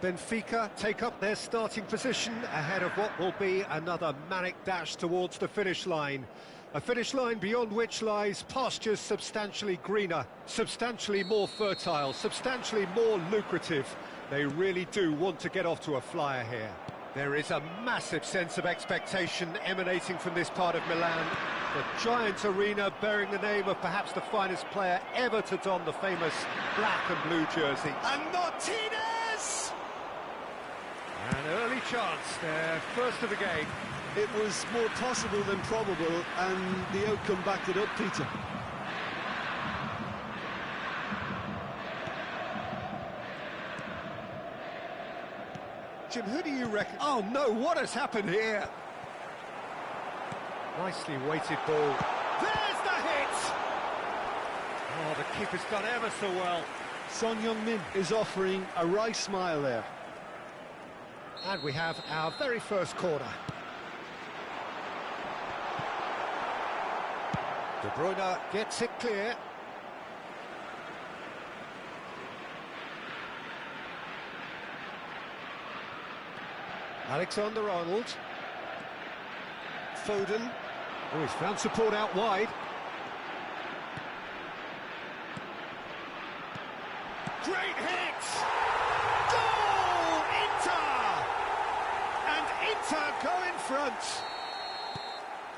Benfica take up their starting position ahead of what will be another manic dash towards the finish line. A finish line beyond which lies pastures substantially greener, substantially more fertile, substantially more lucrative. They really do want to get off to a flyer here. There is a massive sense of expectation emanating from this part of Milan. The giant arena bearing the name of perhaps the finest player ever to don the famous black and blue jersey. And Martinez! An early chance, their first of the game. It was more possible than probable, and the outcome backed it up, Peter. Jim, who do you reckon? Oh no, what has happened here? Nicely weighted ball. There's the hit! Oh, the keeper's done ever so well. Son Heung-min is offering a wry smile there. And we have our very first corner. De Bruyne gets it clear. Alexander-Arnold. Foden. Oh, he's found support out wide. Great hit! Goal! Inter! And Inter go in front.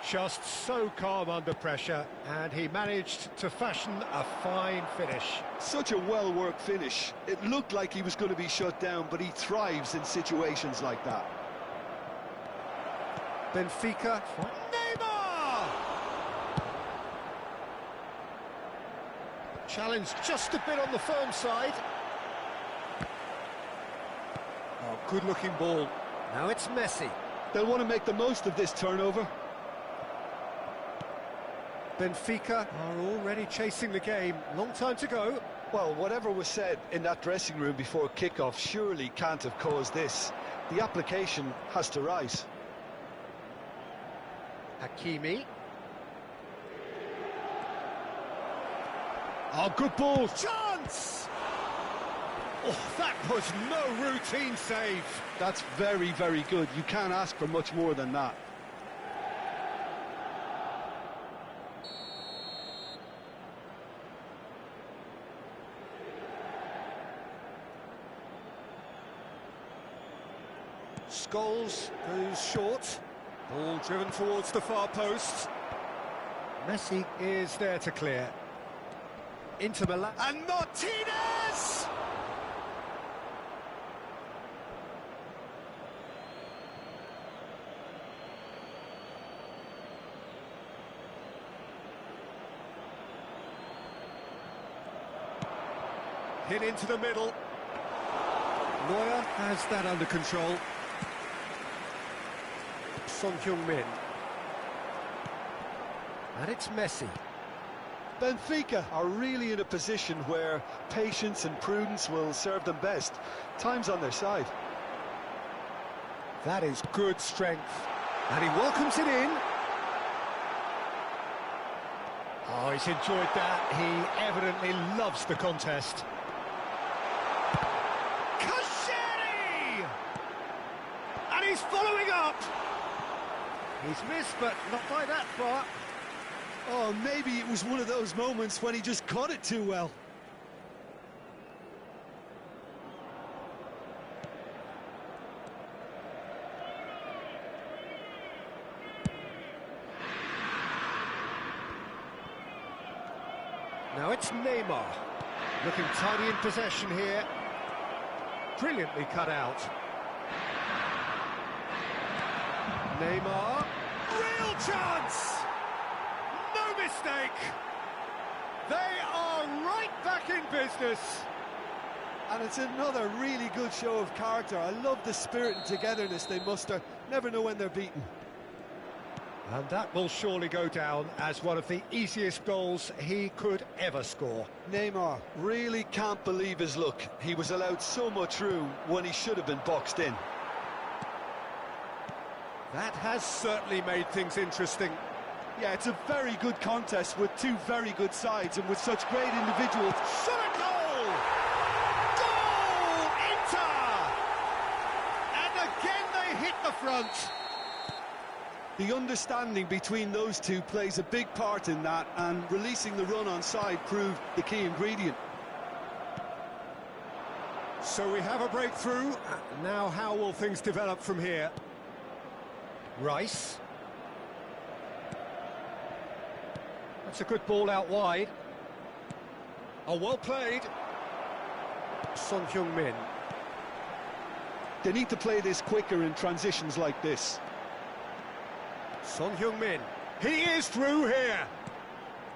Just so calm under pressure, and he managed to fashion a fine finish. Such a well-worked finish. It looked like he was going to be shut down, but he thrives in situations like that. Benfica. Neymar! Challenge just a bit on the firm side. Oh, good-looking ball. Now it's Messi. They'll want to make the most of this turnover. Benfica are already chasing the game. Long time to go. Well, whatever was said in that dressing room before kickoff surely can't have caused this. The application has to rise. Hakimi. Oh, good ball. Chance! Oh, that was no routine save. That's very, very good. You can't ask for much more than that. Scholes goes short. Ball driven towards the far post. Messi is there to clear. Into Milan. And Martinez! Hit into the middle. Neuer has that under control. Son Heung-min. And it's Messi. Benfica are really in a position where patience and prudence will serve them best. Time's on their side. That is good strength. And he welcomes it in. Oh, he's enjoyed that. He evidently loves the contest. Kashiri! And he's following up. He's missed, but not by that far. Oh, maybe it was one of those moments when he just caught it too well. Now it's Neymar. Looking tidy in possession here. Brilliantly cut out. Neymar. Real chance! No mistake! They are right back in business. And it's another really good show of character. I love the spirit and togetherness they muster. Never know when they're beaten. And that will surely go down as one of the easiest goals he could ever score. Neymar really can't believe his luck. He was allowed so much room when he should have been boxed in. That has certainly made things interesting. Yeah, it's a very good contest with two very good sides and with such great individuals. Shot a goal! Goal! Inter! And again they hit the front. The understanding between those two plays a big part in that, and releasing the run on side proved the key ingredient. So we have a breakthrough. Now how will things develop from here? Rice. That's a good ball out wide. Oh, well played. Son Heung-min. They need to play this quicker in transitions like this. Son Heung-min. He is through here.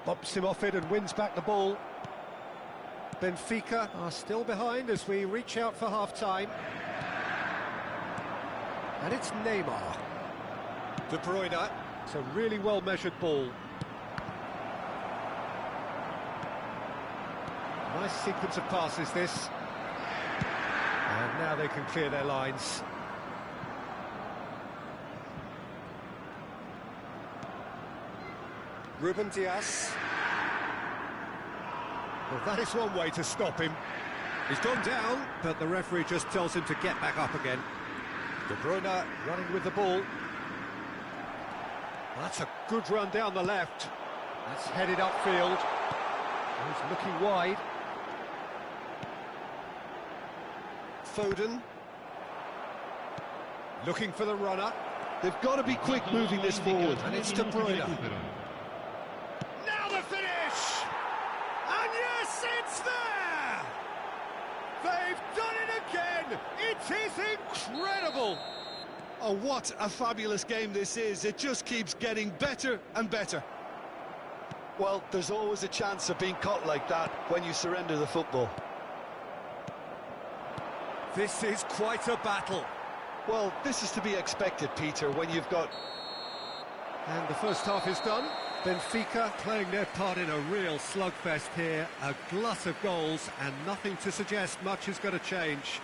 Bumps him off it and wins back the ball. Benfica are still behind as we reach out for half-time. And it's Neymar. De Bruyne. It's a really well-measured ball. Nice sequence of passes, this. And now they can clear their lines. Ruben Dias. Well, that is one way to stop him. He's gone down, but the referee just tells him to get back up again. De Bruyne running with the ball. That's a good run down the left. That's headed upfield. He's looking wide. Foden. Looking for the runner. They've got to be quick moving this forward. And it's De Bruyne. Now the finish! And yes, it's there! They've done it again! It is incredible! Oh, what a fabulous game this is. It just keeps getting better and better. Well, there's always a chance of being caught like that when you surrender the football. This is quite a battle. Well, this is to be expected, Peter, when you've got... And the first half is done. Benfica playing their part in a real slugfest here. A glut of goals and nothing to suggest much is going to change.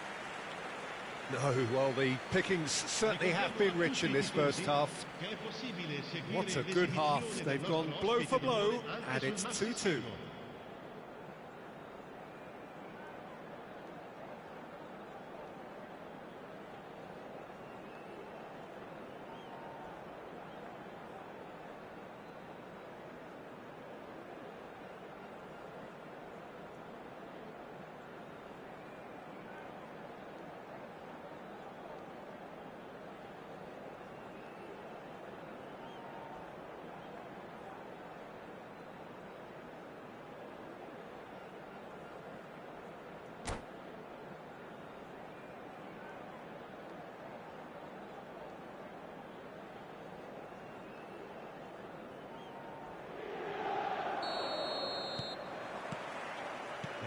No, well, the pickings certainly have been rich in this first half. What a good half. They've gone blow for blow, and it's 2-2.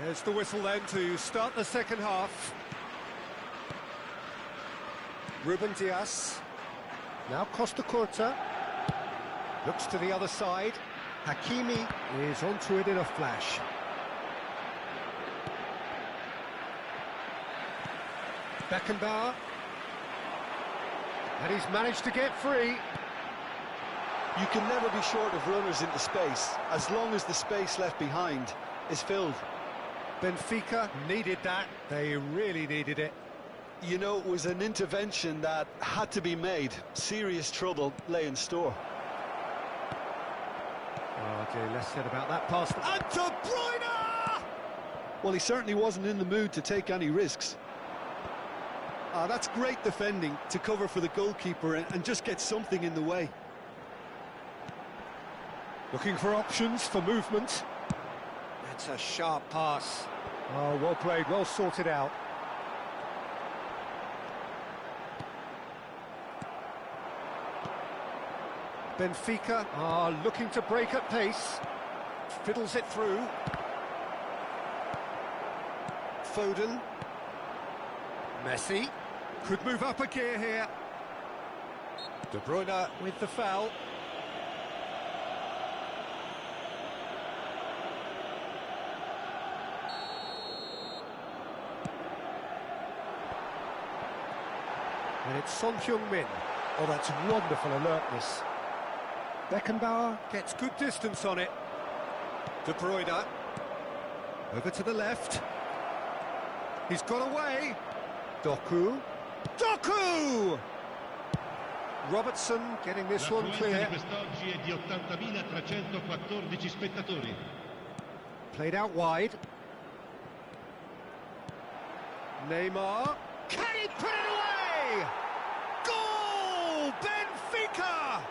There's the whistle then to start the second half. Ruben Dias. Now Costa Curta. Looks to the other side. Hakimi is onto it in a flash. Beckenbauer. And he's managed to get free. You can never be short of runners into space, as long as the space left behind is filled. Benfica needed that. They really needed it. You know, it was an intervention that had to be made. Serious trouble lay in store. Oh dear, less said about that pass. And De Bruyne! Well, he certainly wasn't in the mood to take any risks. That's great defending to cover for the goalkeeper and just get something in the way. Looking for options for movement. That's a sharp pass. Oh, well played, well sorted out. Benfica are looking to break at pace. Fiddles it through. Foden. Messi. Could move up a gear here. De Bruyne with the foul. And it's Son Heung-min. Oh, that's wonderful alertness. Beckenbauer gets good distance on it. De Bruyne. Over to the left. He's got away. Doku. Doku! Robertson getting this one clear. Played out wide. Neymar. Can he put it away? Goal! Benfica!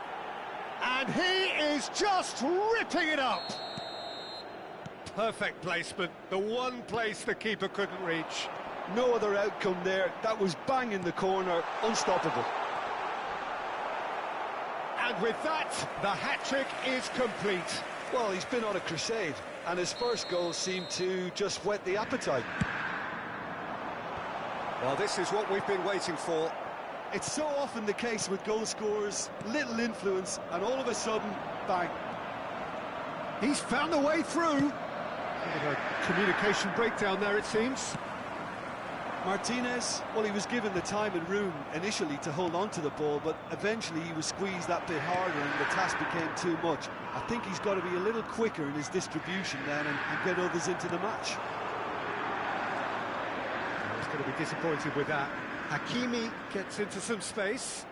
And he is just ripping it up. Perfect placement. The one place the keeper couldn't reach. No other outcome there. That was bang in the corner. Unstoppable. And with that, the hat-trick is complete. Well, he's been on a crusade, and his first goal seemed to just whet the appetite. Well, this is what we've been waiting for. It's so often the case with goal scorers, little influence, and all of a sudden, bang. He's found a way through. Bit of a communication breakdown there, it seems. Martinez, well, he was given the time and room initially to hold on to the ball, but eventually he was squeezed that bit harder and the task became too much. I think he's got to be a little quicker in his distribution then and get others into the match. He's going to be disappointed with that. Hakimi gets into some space.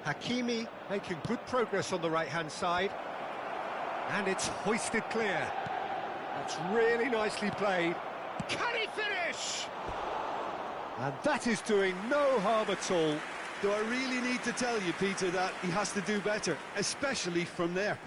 Hakimi making good progress on the right-hand side. And it's hoisted clear. That's really nicely played. Can he finish? And that is doing no harm at all. Do I really need to tell you, Peter, that he has to do better, especially from there?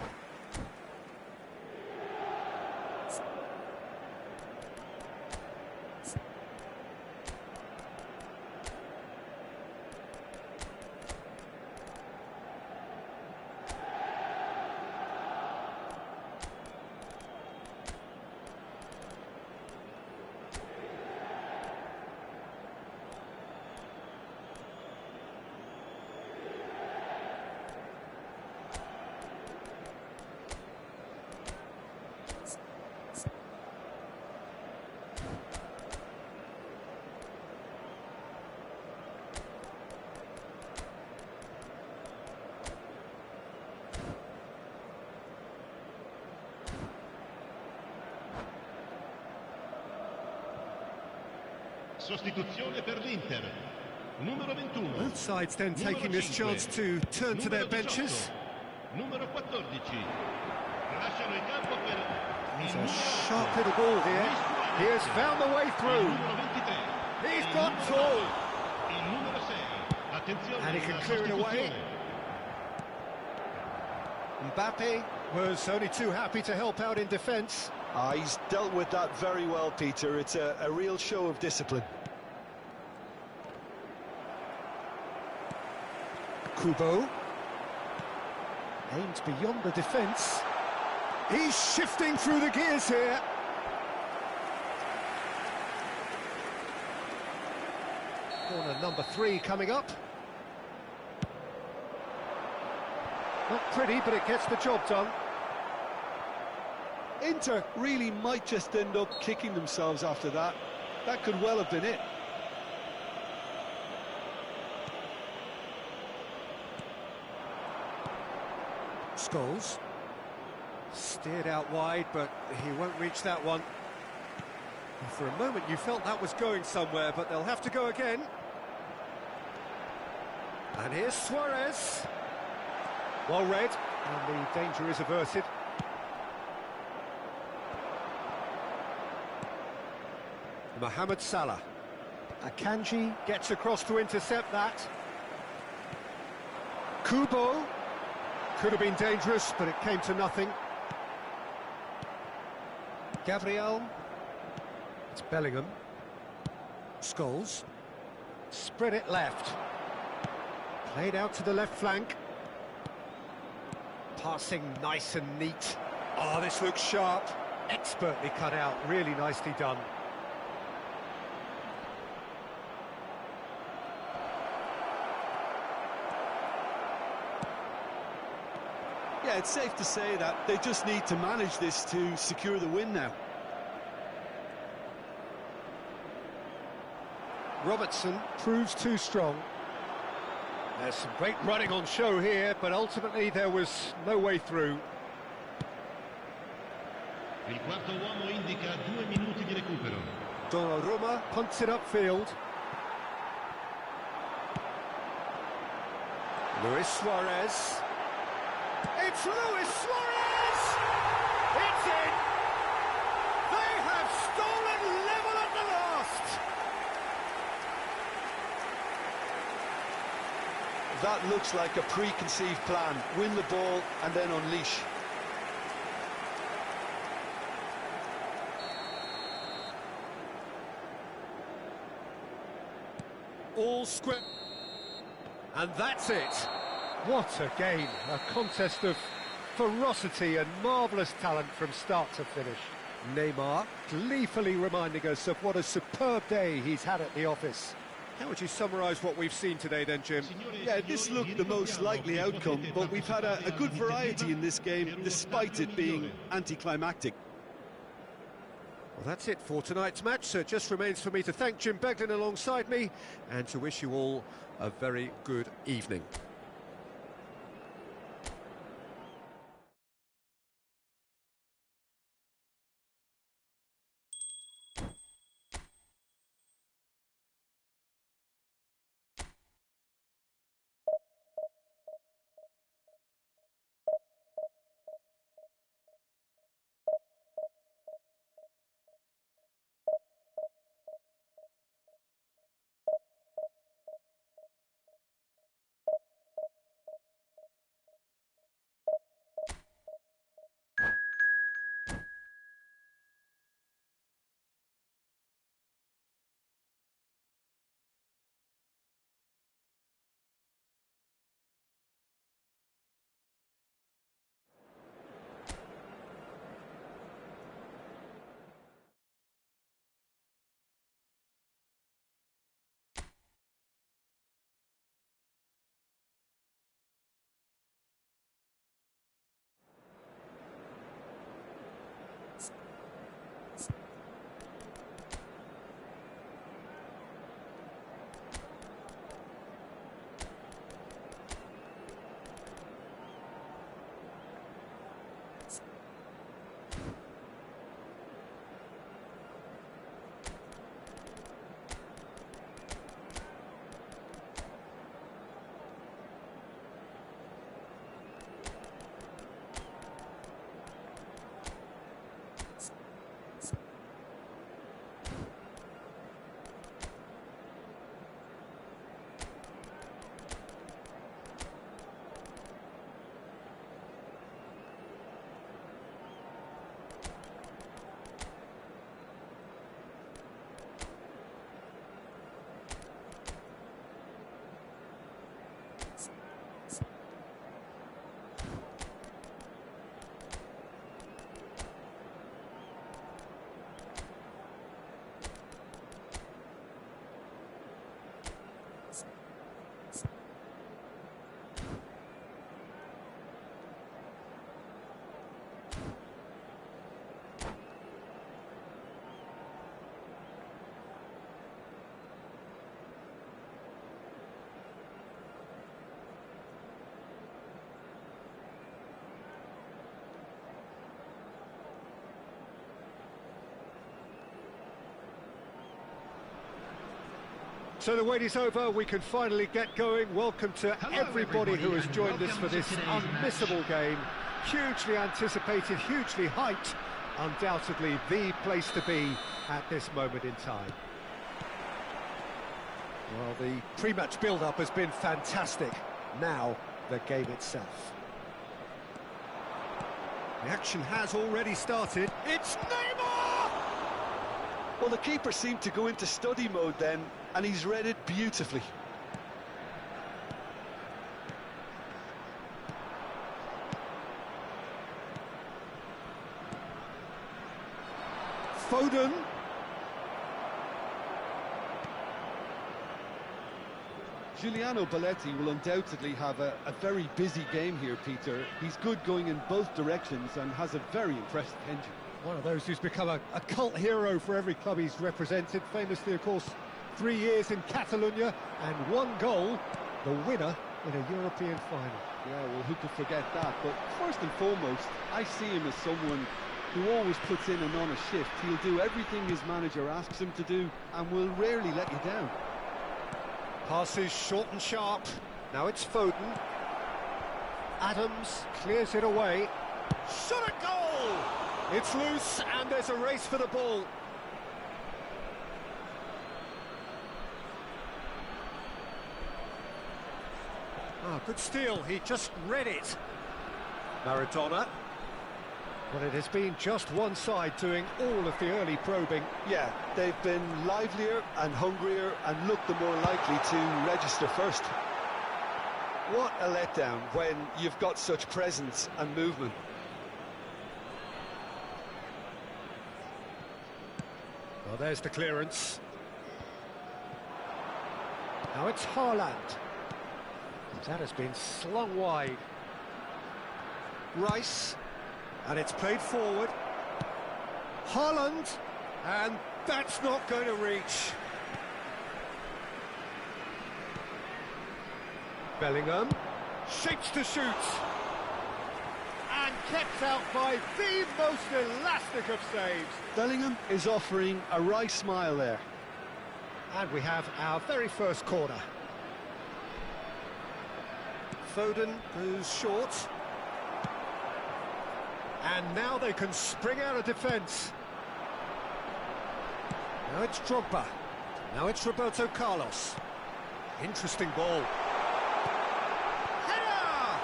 Sostituzione per l'Inter. Numero 21. Both sides then taking this chance to turn to their benches. Numero 14. Lasciano il campo per He's a sharp little ball here. He has found the way through. numero 23. He's got tall. Il numero 6. Attenzione. And he can clear it away. Mbappe was only too happy to help out in defence. He's dealt with that very well, Peter. It's a real show of discipline. Kubo aims beyond the defence. He's shifting through the gears here. Corner number 3 coming up. Not pretty, but it gets the job done. Inter really might just end up kicking themselves after that. That could well have been it. Scholes steered out wide, but he won't reach that one. And for a moment you felt that was going somewhere, but they'll have to go again. And here's Suarez. Well read, and the danger is averted. Mohamed Salah. Akanji gets across to intercept that. Kubo. Could have been dangerous, but it came to nothing. Gabriel. It's Bellingham. Scholes. Spread it left. Played out to the left flank. Passing nice and neat. Oh, this looks sharp. Expertly cut out. Really nicely done. Yeah, it's safe to say that they just need to manage this to secure the win now. Robertson proves too strong. There's some great running on show here, but ultimately there was no way through. Il quarto uomo indica 2 minuti di recupero. Donnarumma punts it upfield. Luis Suarez. It's Luis Suarez! It's in! They have stolen level at the last! That looks like a preconceived plan. Win the ball and then unleash. All script. And that's it. What a game. A contest of ferocity and marvellous talent from start to finish. Neymar gleefully reminding us of what a superb day he's had at the office. How would you summarise what we've seen today then, Jim? Yeah, this looked the most likely outcome, but we've had a good variety in this game, despite it being anticlimactic. Well, that's it for tonight's match, so it just remains for me to thank Jim Beglin alongside me and to wish you all a very good evening. So the wait is over, we can finally get going. Welcome to everybody who has joined us for this unmissable game. Hugely anticipated, hugely hyped, undoubtedly the place to be at this moment in time. Well, the pre-match build-up has been fantastic. Now, the game itself. The action has already started. It's Neymar! Well, the keeper seemed to go into study mode then, and he's read it beautifully. Foden. Giuliano Belletti will undoubtedly have a very busy game here, Peter. He's good going in both directions and has a very impressive engine. One of those who's become a cult hero for every club he's represented. Famously, of course, 3 years in Catalonia and 1 goal, the winner in a European final. Yeah, well, who could forget that? But first and foremost, I see him as someone who always puts in an honest shift. He'll do everything his manager asks him to do and will rarely let you down. Passes short and sharp. Now it's Foden. Adams clears it away. Shot a goal! It's loose and there's a race for the ball. Ah, good steal. He just read it. Maradona. Well, it has been just one side doing all of the early probing. Yeah, they've been livelier and hungrier and looked the more likely to register first. What a letdown when you've got such presence and movement. Well, there's the clearance. Now it's Haaland. That has been slung wide. Rice. And it's played forward. Haaland. And that's not going to reach. Bellingham. Shapes to shoot. And kept out by the most elastic of saves. Bellingham is offering a wry smile there. And we have our very first corner. Foden goes short. And now they can spring out of defence. Now it's Drogba. Now it's Roberto Carlos. Interesting ball. Header!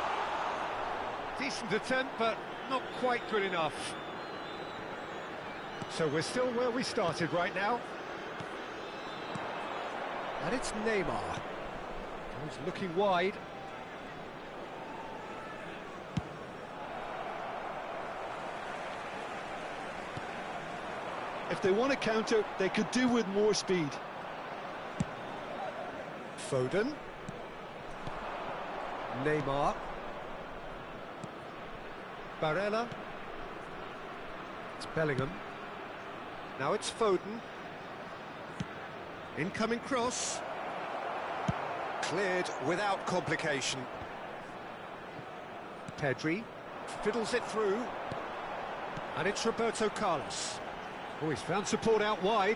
Decent attempt, but not quite good enough. So we're still where we started right now. And it's Neymar. He's looking wide. If they want to counter, they could do with more speed. Foden. Neymar. Barella. It's Bellingham. Now it's Foden. Incoming cross. Cleared without complication. Pedri fiddles it through. And it's Roberto Carlos. Oh, he's found support out wide.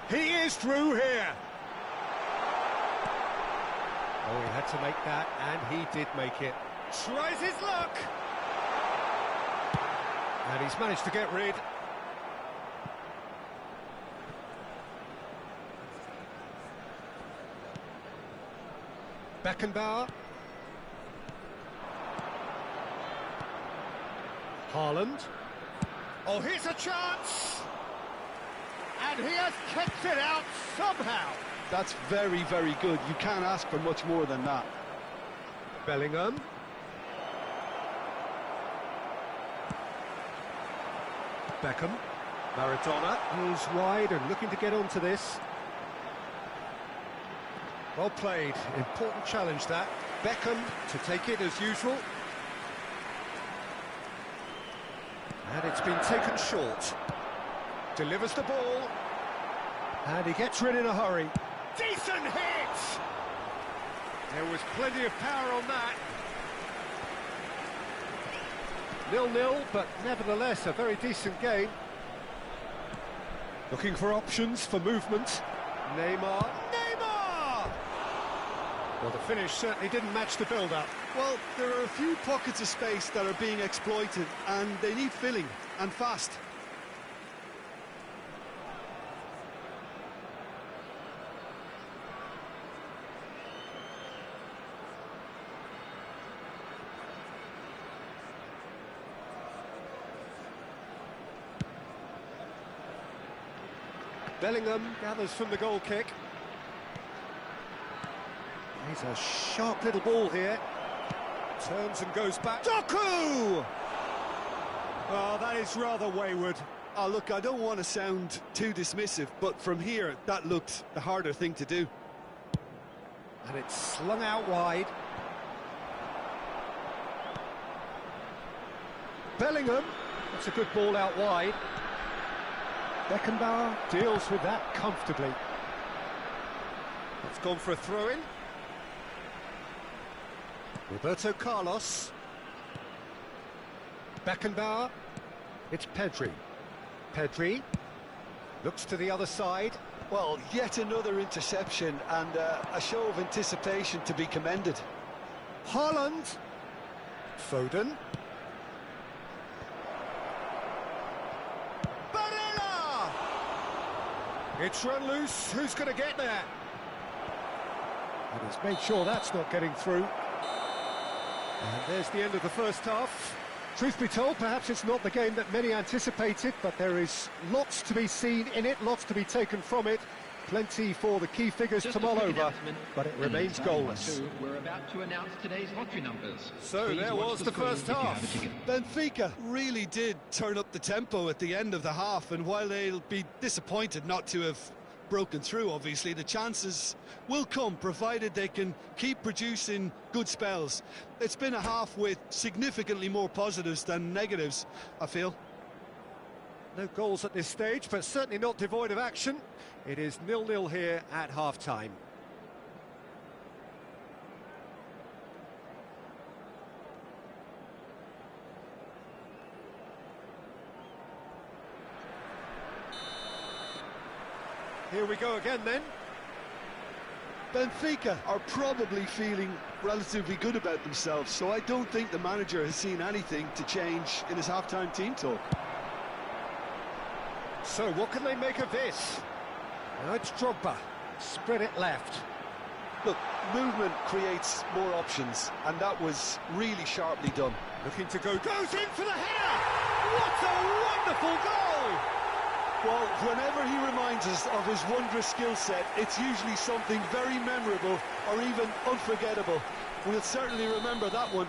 He is through here. Oh, he had to make that, and he did make it. Tries his luck. And he's managed to get rid. Beckenbauer. Haaland. Oh, here's a chance! And he has kept it out somehow. That's very, very good. You can't ask for much more than that. Bellingham. Beckham. Maradona, who's wide and looking to get onto this. Well played. Important challenge that. Beckham to take it as usual. And it's been taken short. Delivers the ball. And he gets rid in a hurry. Decent hit! There was plenty of power on that. 0-0, but nevertheless a very decent game. Looking for options for movement. Neymar. Neymar! Well, the finish certainly didn't match the build-up. Well, there are a few pockets of space that are being exploited, and they need filling, and fast. Bellingham gathers from the goal kick. He's a sharp little ball here. Turns and goes back. Doku! Oh, that is rather wayward. Oh, look, I don't want to sound too dismissive, but from here, that looked the harder thing to do. And it's slung out wide. Bellingham. That's a good ball out wide. Beckenbauer deals with that comfortably. It's gone for a throw-in. Roberto Carlos. Beckenbauer. It's Pedri. Pedri looks to the other side. Well, yet another interception and a show of anticipation to be commended. Haaland. Foden. It's run loose. Who's going to get there? And he's made sure that's not getting through. And there's the end of the first half. Truth be told, perhaps it's not the game that many anticipated, but there is lots to be seen in it, lots to be taken from it. Plenty for the key figures to mull over, but it remains goalless. We're about to announce today's lottery numbers. So there was the first half. Benfica really did turn up the tempo at the end of the half, and while they'll be disappointed not to have broken through, obviously, the chances will come, provided they can keep producing good spells. It's been a half with significantly more positives than negatives, I feel. No goals at this stage, but certainly not devoid of action. It is 0-0 here at half-time. Here we go again then. Benfica are probably feeling relatively good about themselves, so I don't think the manager has seen anything to change in his half-time team talk. So what can they make of this? Now it's Drogba, spread it left. Look, movement creates more options, and that was really sharply done. Looking to go, goes in for the header! What a wonderful goal! Well, whenever he reminds us of his wondrous skill set, it's usually something very memorable or even unforgettable. We'll certainly remember that one.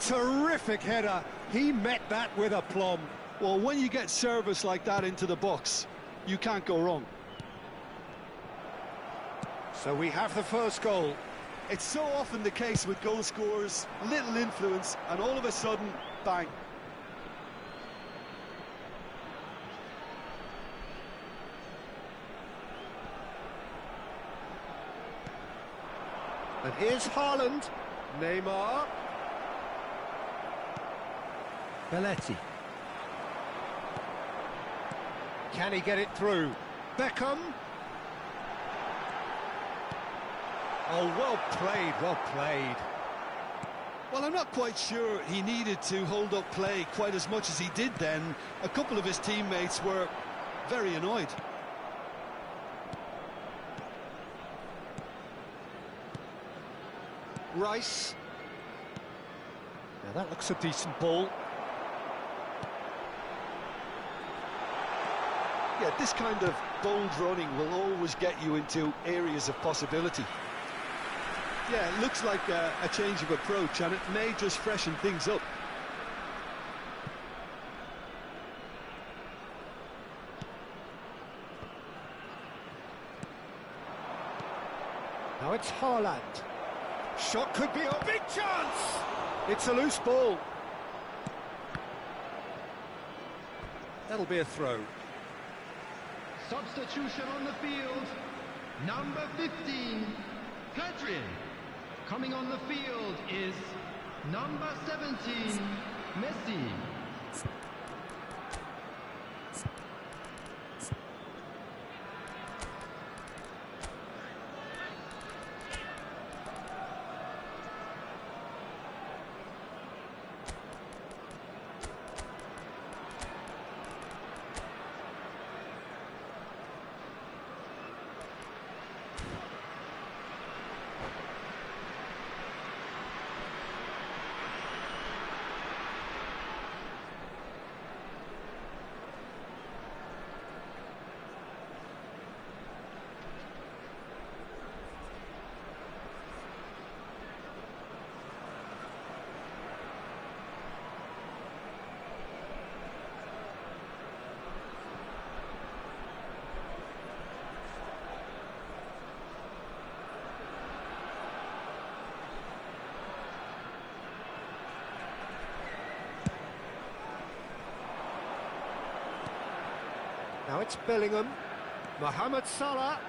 Terrific header. He met that with aplomb. Well, when you get service like that into the box, you can't go wrong. So we have the first goal. It's so often the case with goal scorers, little influence, and all of a sudden, bang. And here's Haaland. Neymar. Belletti. Can he get it through? Beckham. Oh, well played, well played. Well, I'm not quite sure he needed to hold up play quite as much as he did then. A couple of his teammates were very annoyed. Rice. Now that looks a decent ball. Yeah, this kind of bold running will always get you into areas of possibility. Yeah, it looks like a change of approach, and it may just freshen things up. Now it's Haaland. Shot could be a big chance. It's a loose ball. That'll be a throw. Substitution on the field. Number 15, Pedri. Coming on the field is number 17, Messi. Now it's Bellingham. Mohamed Salah.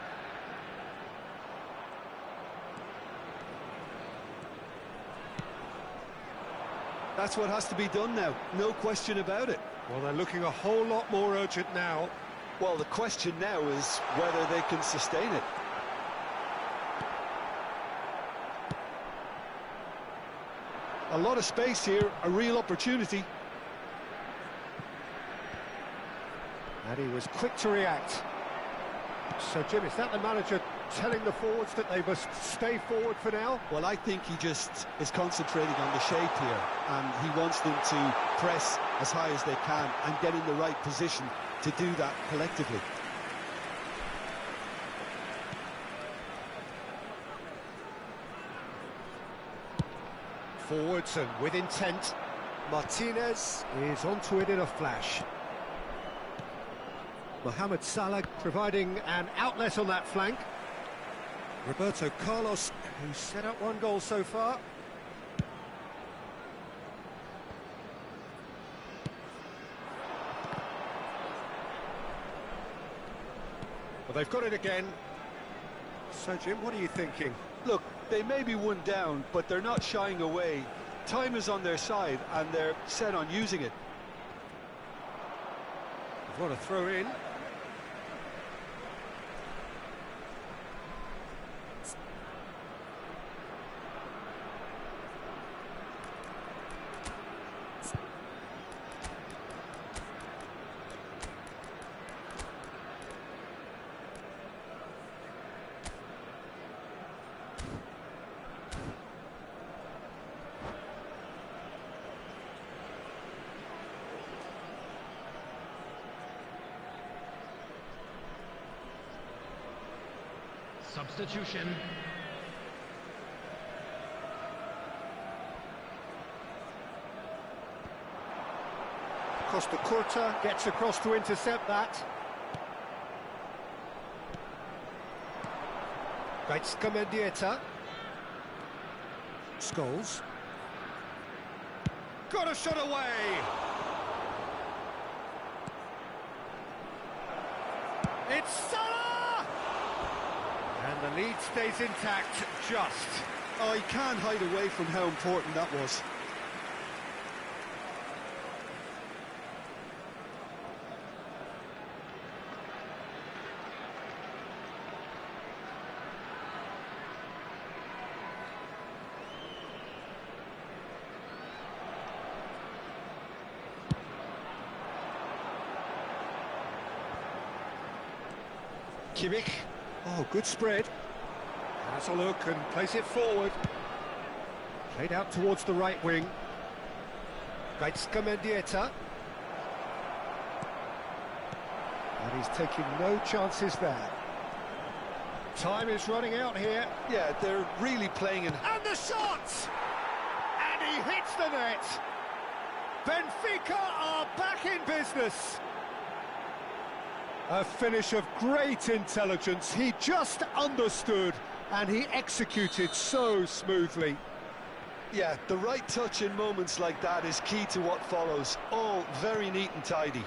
That's what has to be done now, no question about it. Well, they're looking a whole lot more urgent now. Well, the question now is whether they can sustain it. A lot of space here, a real opportunity. And he was quick to react. So, Jim, is that the manager telling the forwards that they must stay forward for now? Well, I think he just is concentrating on the shape here, and he wants them to press as high as they can and get in the right position to do that collectively. Forwards and with intent. Martinez is onto it in a flash. Mohamed Salah providing an outlet on that flank. Roberto Carlos, who set up one goal so far. Well, they've got it again. So, Jim, what are you thinking? Look, they may be one down, but they're not shying away. Time is on their side, and they're set on using it. What a throw in. Substitution. Costa Curta gets across to intercept that. Mendieta. Scholes. Got a shot away! It's Salah! And the lead stays intact, just. Oh, he can't hide away from how important that was. Kimmich. Oh, good spread. Has a look and plays it forward. Played out towards the right wing. Mendieta. And he's taking no chances there. Time is running out here. Yeah, they're really playing in... And the shot! And he hits the net! Benfica are back in business! A finish of great intelligence. He just understood and he executed so smoothly. Yeah, the right touch in moments like that is key to what follows. All very neat and tidy.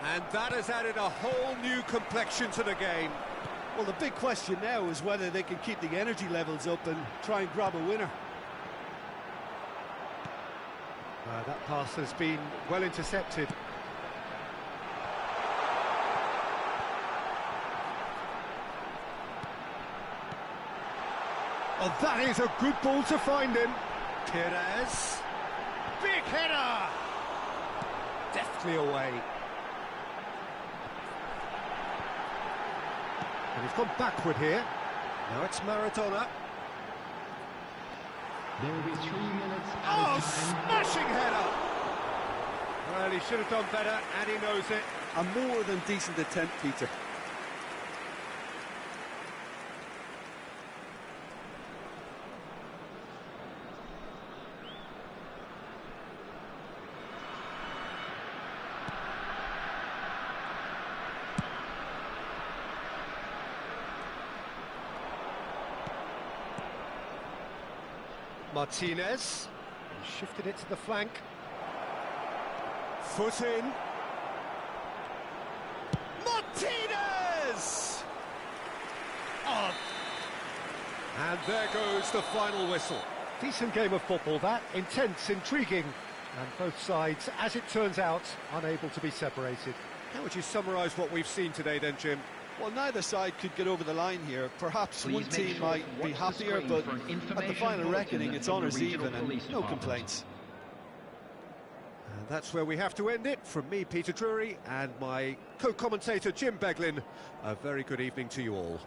And that has added a whole new complexion to the game. Well, the big question now is whether they can keep the energy levels up and try and grab a winner. That pass has been well intercepted. Oh, that is a good ball to find him. Perez. Big header! Deftly away. And he's gone backward here. Now it's Maradona. There will be 3 minutes Oh, added time. smashing header! Well, he should have done better, and he knows it. A more than decent attempt, Peter. Martinez. He shifted it to the flank. Foot in. And there goes the final whistle. Decent game of football, that. Intense, intriguing. And both sides, as it turns out, unable to be separated. How would you summarise what we've seen today then, Jim? Well, neither side could get over the line here. Perhaps one team might be happier, but at the final reckoning, it's honours even and no complaints. And that's where we have to end it. From me, Peter Drury, and my co-commentator, Jim Beglin, a very good evening to you all.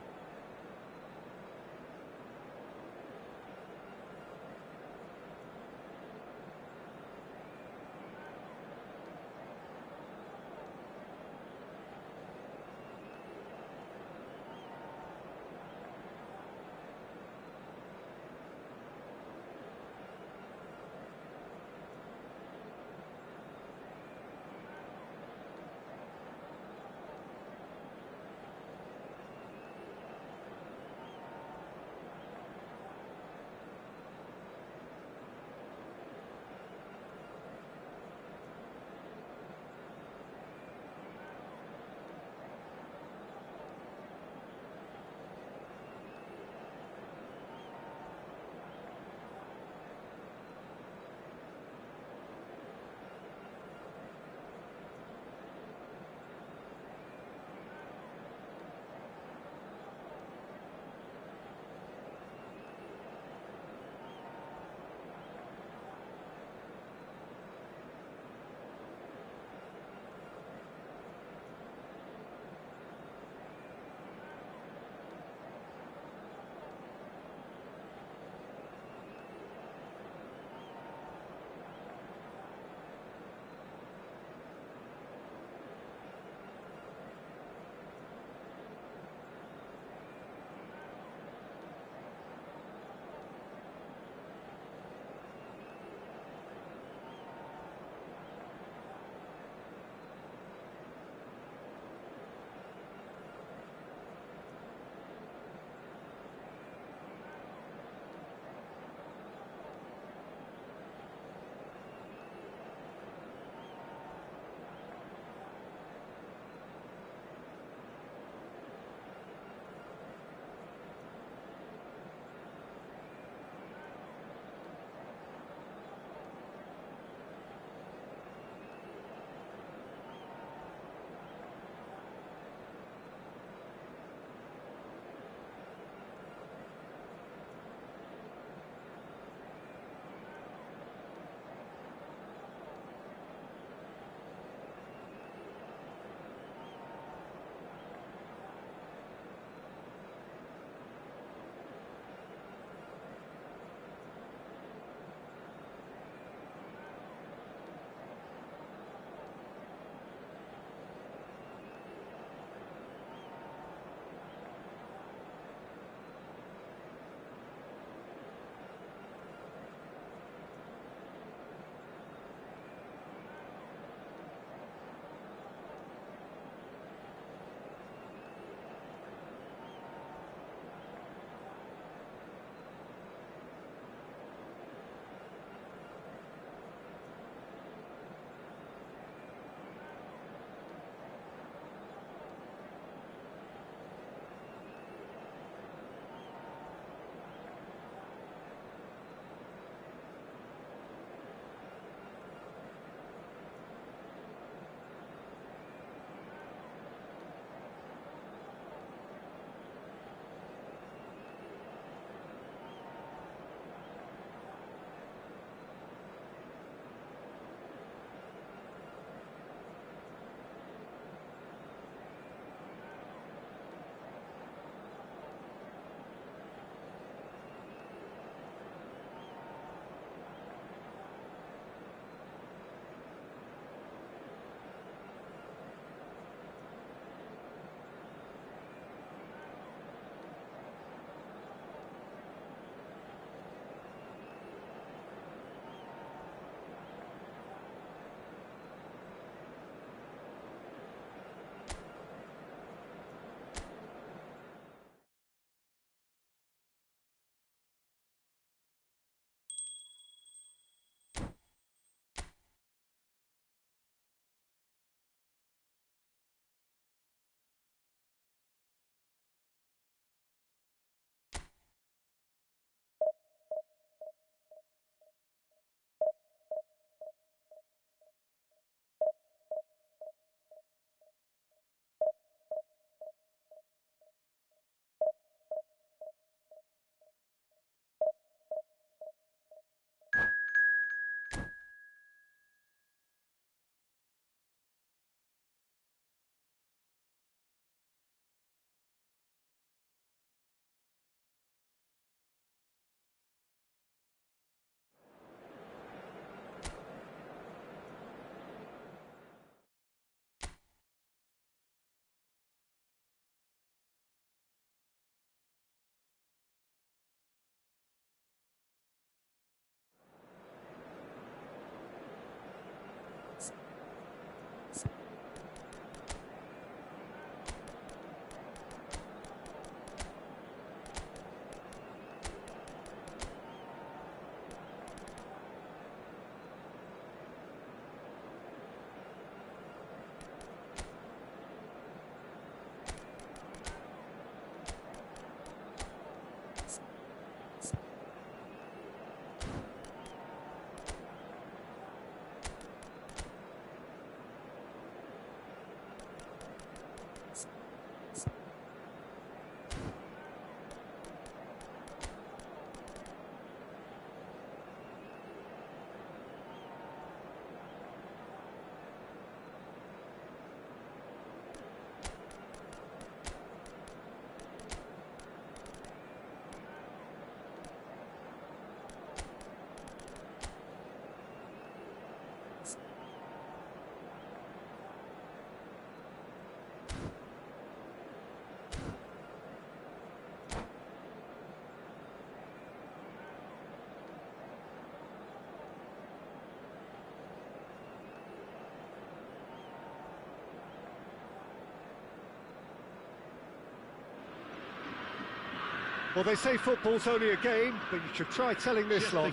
Well, they say football's only a game, but you should try telling this lot.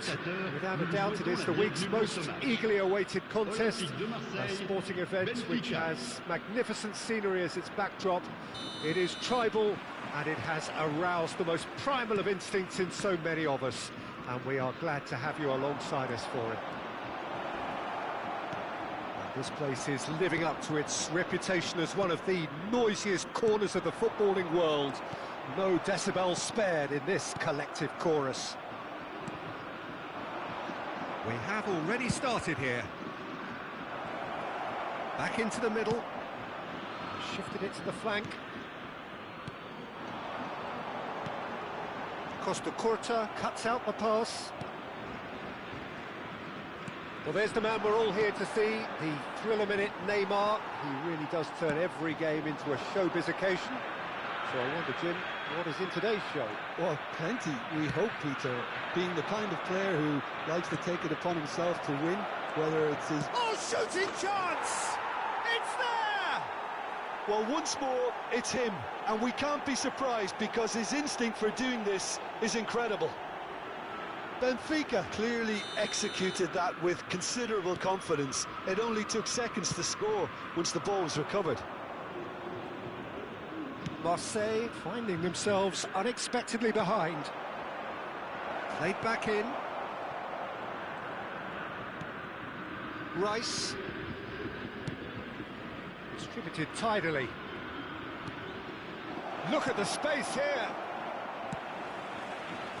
Without a doubt, it is the week's most eagerly awaited contest, a sporting event which has magnificent scenery as its backdrop. It is tribal, and it has aroused the most primal of instincts in so many of us, and we are glad to have you alongside us for it. This place is living up to its reputation as one of the noisiest corners of the footballing world. No decibels spared in this collective chorus. We have already started here. Back into the middle. Shifted it to the flank. Costa Curta cuts out the pass. Well, there's the man we're all here to see, the thriller-minute Neymar. He really does turn every game into a showbiz occasion. So I wonder, Jim, what is in today's show? Well, plenty, we hope, Peter. Being the kind of player who likes to take it upon himself to win, whether it's his... Oh, shooting chance! It's there! Well, once more, it's him. And we can't be surprised because his instinct for doing this is incredible. Benfica clearly executed that with considerable confidence. It only took seconds to score once the ball was recovered. Marseille finding themselves unexpectedly behind. Played back in. Rice. Distributed tidily. Look at the space here.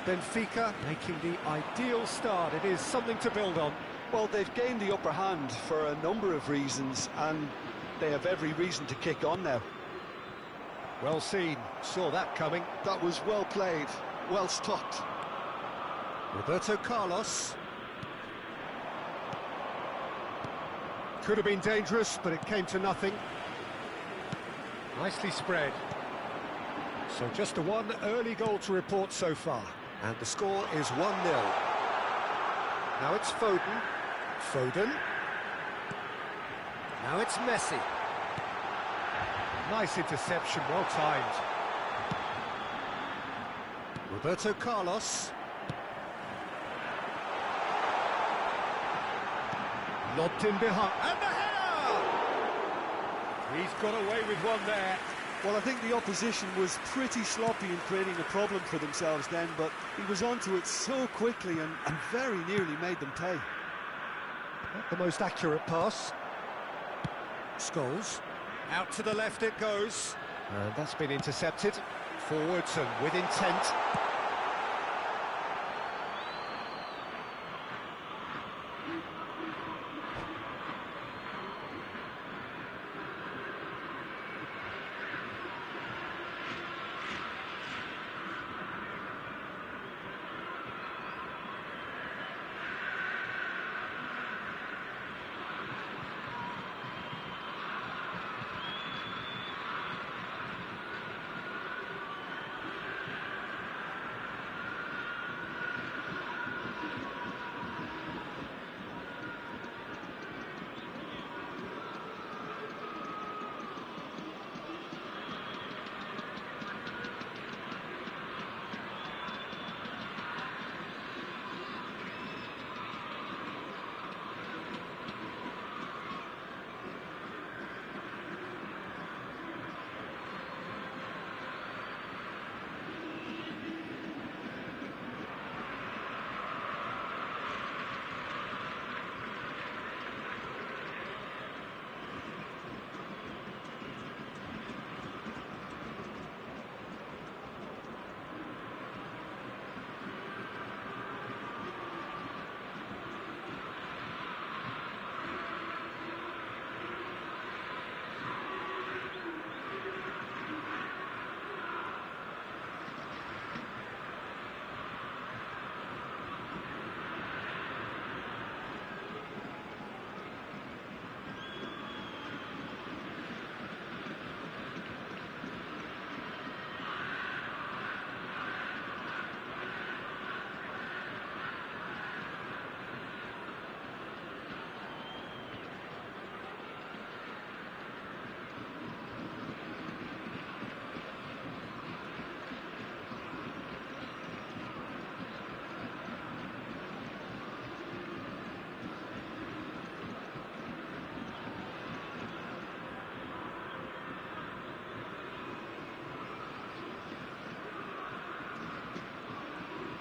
Benfica making the ideal start. It is something to build on. Well, they've gained the upper hand for a number of reasons, and they have every reason to kick on now. Well seen, saw that coming. That was well played, well stopped. Roberto Carlos. Could have been dangerous, but it came to nothing. Nicely spread. So just the one early goal to report so far. And the score is 1-0. Now it's Foden. Foden. Now it's Messi. Nice interception, well timed. Roberto Carlos. Lobbed in behind. And the header! He's got away with one there. Well, I think the opposition was pretty sloppy in creating a problem for themselves then, but he was onto it so quickly and very nearly made them pay. Not the most accurate pass. Scholes. Out to the left it goes. And that's been intercepted. Forwards and with intent.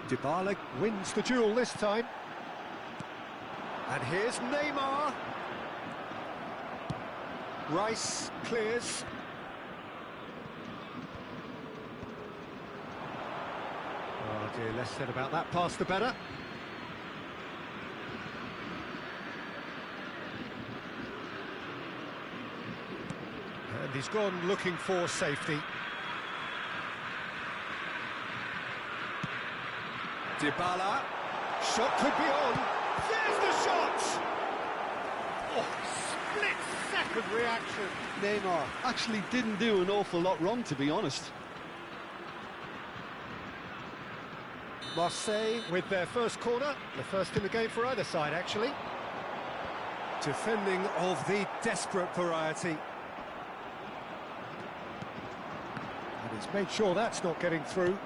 Dybala wins the duel this time. And here's Neymar. Rice clears. Oh dear, less said about that pass the better. And he's gone looking for safety. Dybala. Shot could be on. There's the shot! Oh, split-second reaction. Neymar actually didn't do an awful lot wrong, to be honest. Marseille with their first corner, the first in the game for either side, actually. Defending of the desperate variety. And he's made sure that's not getting through.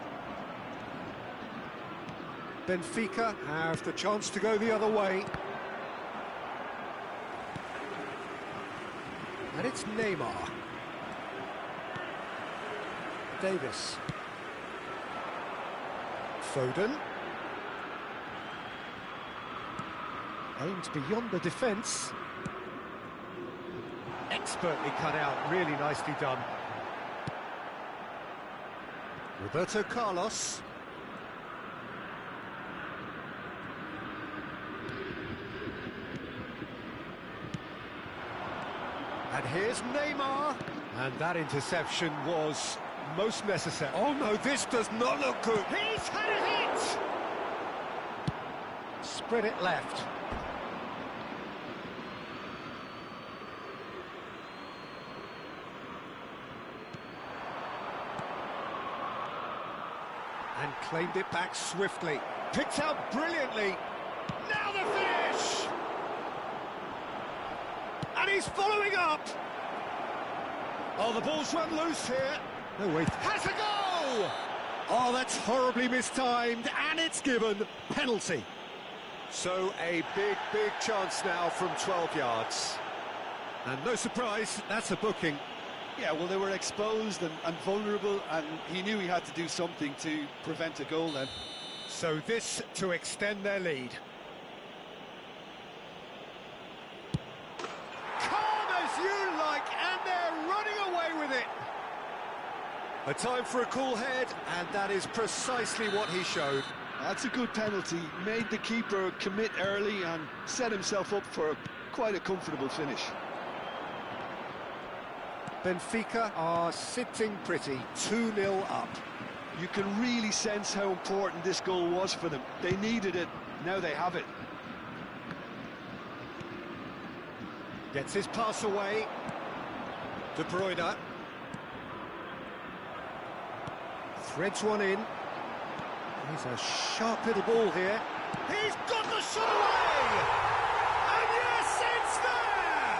Benfica have the chance to go the other way. And it's Neymar. Davis. Foden. Aimed beyond the defence. Expertly cut out, really nicely done. Roberto Carlos. And here's Neymar. And that interception was most necessary. Oh no, this does not look good. He's had a hit! Spread it left. And claimed it back swiftly. Picked out brilliantly. Now the finish! And he's following up! Oh, the ball's run loose here. No way. Has a go! Oh, that's horribly mistimed, and it's given. Penalty. So a big, big chance now from 12 yards. And no surprise, that's a booking. Yeah, well, they were exposed and vulnerable, and he knew he had to do something to prevent a goal then. So this to extend their lead. Calm as you like, and they're running away with it. A time for a cool head, and that is precisely what he showed. That's a good penalty. Made the keeper commit early and set himself up for quite a comfortable finish. Benfica are sitting pretty, 2-0 up. You can really sense how important this goal was for them. They needed it, now they have it. Gets his pass away. De Bruyne. Threads one in. He's a sharp little ball here. He's got the shot away! And yes, it's there!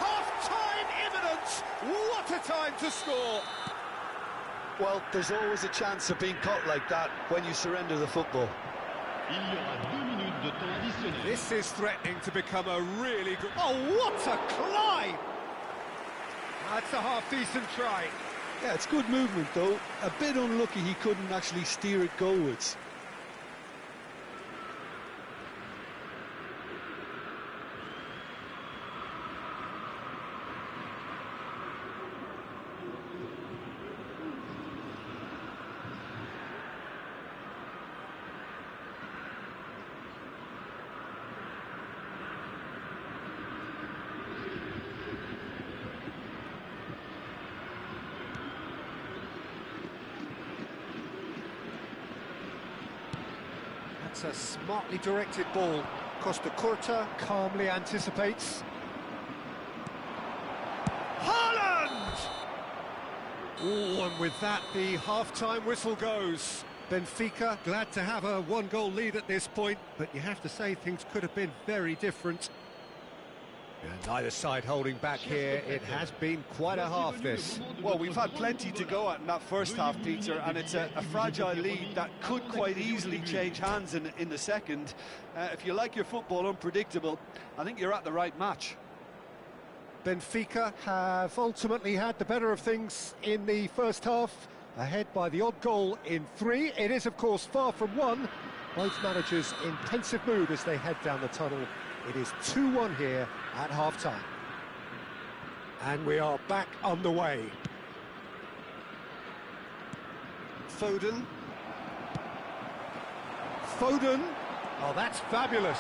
Half-time imminent! What a time to score! Well, there's always a chance of being caught like that when you surrender the football. Il y aura 2 minutes de temps additionnel. This is threatening to become a really good... Oh, what a climb! That's a half-decent try. Yeah, it's good movement, though. A bit unlucky he couldn't actually steer it goalwards. That's a smartly directed ball. Costa Curta calmly anticipates. Haaland! Oh, and with that, the half-time whistle goes. Benfica glad to have a one-goal lead at this point, but you have to say things could have been very different. And neither side holding back here. It has been quite a half, this. Well, we've had plenty to go at in that first half, Peter, and it's a fragile lead that could quite easily change hands in the second. If you like your football unpredictable, I think you're at the right match. Benfica have ultimately had the better of things in the first half. Ahead by the odd goal in 3. It is, of course, far from 1. Both managers in pensive mood as they head down the tunnel. It is 2-1 here at half-time. And we are back underway. Foden. Foden. Oh, that's fabulous.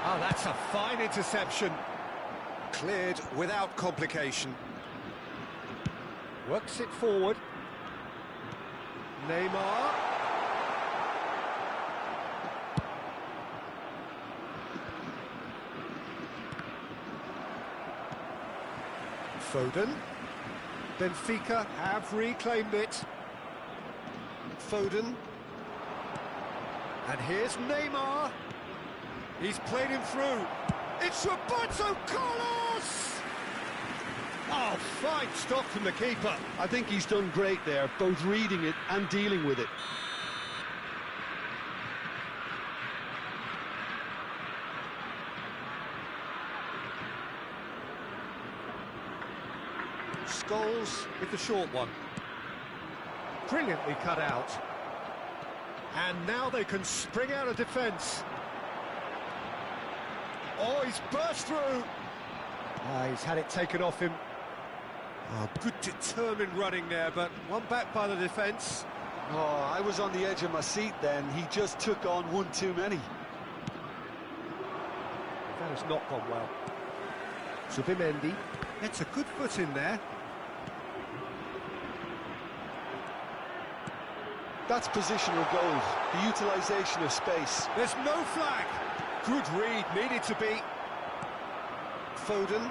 Oh, that's a fine interception. Cleared without complication. Works it forward. Neymar. Foden. Benfica have reclaimed it. Foden. And here's Neymar. He's played him through. It's Roberto Carlos! Oh, fine stop from the keeper. I think he's done great there, both reading it and dealing with it. Scholes with the short one. Brilliantly cut out. And now they can spring out of defence. Oh, he's burst through. He's had it taken off him. Oh, good determined running there, but one back by the defence. Oh, I was on the edge of my seat then. He just took on one too many. That has not gone well. Zubimendi gets a good foot in there. That's positional goal, the utilisation of space. There's no flag. Good read, needed to be. Foden.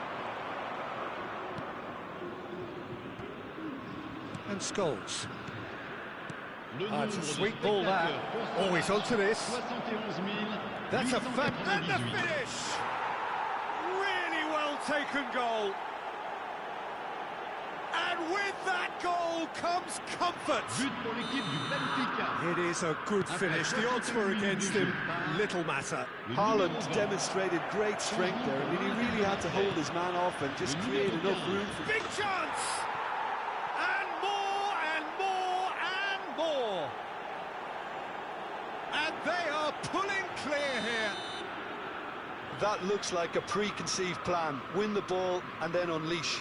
And Scholes. It's a sweet ball, that. Always onto this. That's a fact. And the finish! Really well taken goal. And with that goal comes comfort. It is a good finish. The odds were against him. Little matter. Haaland demonstrated great strength there. I mean, he really had to hold his man off and just create enough room for... Big chance! And more, and more, and more. And they are pulling clear here. That looks like a preconceived plan. Win the ball and then unleash.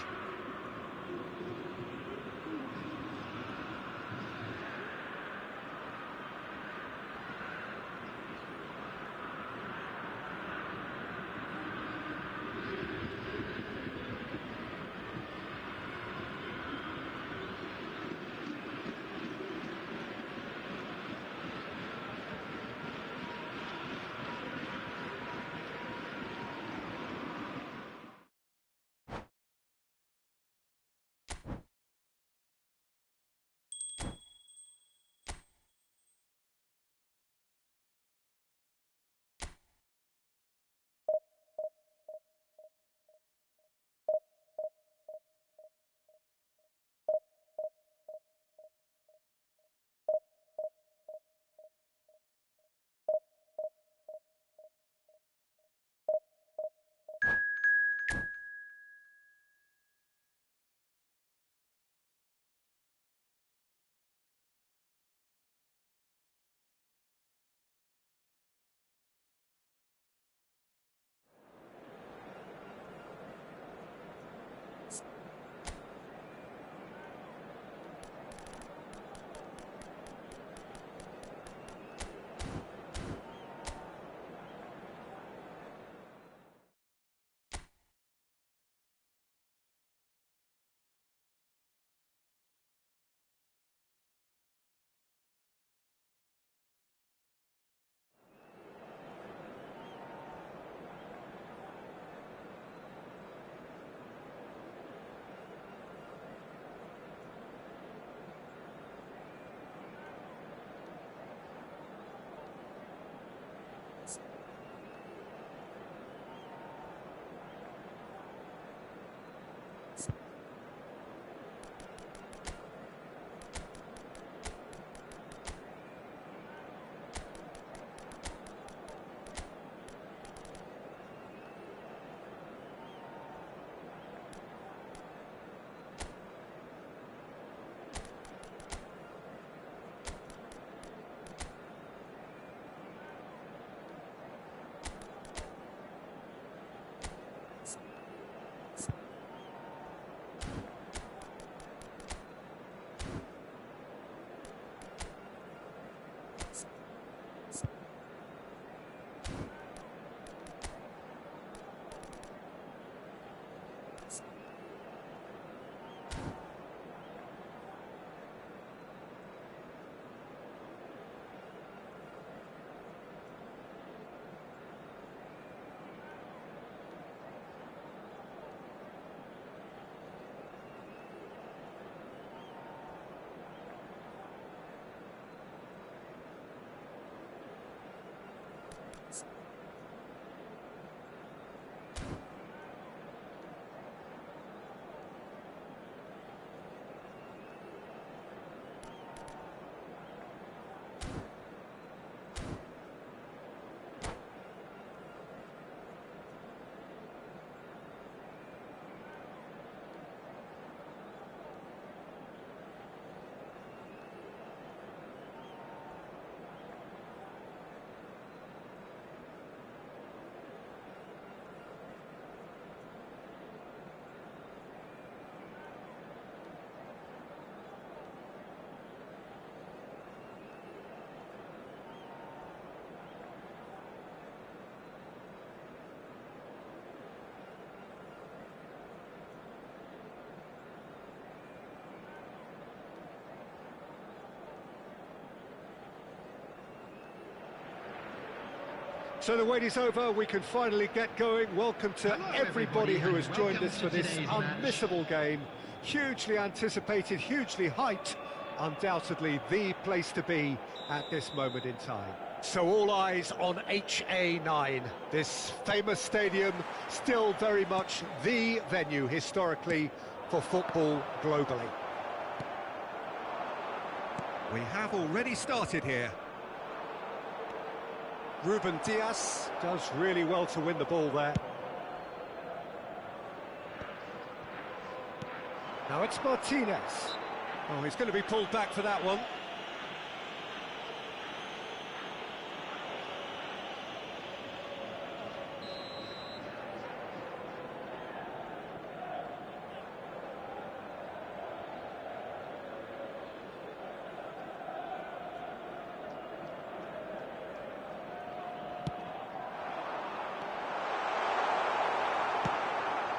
So the wait is over, we can finally get going. Welcome to Hello, everybody who has and joined welcome us for to this today's match. unmissable game. Hugely anticipated, hugely hyped. Undoubtedly the place to be at this moment in time. So all eyes on HA9. This famous stadium, still very much the venue historically for football globally. We have already started here. Ruben Dias does really well to win the ball there. Now it's Martinez. Oh, he's going to be pulled back for that one.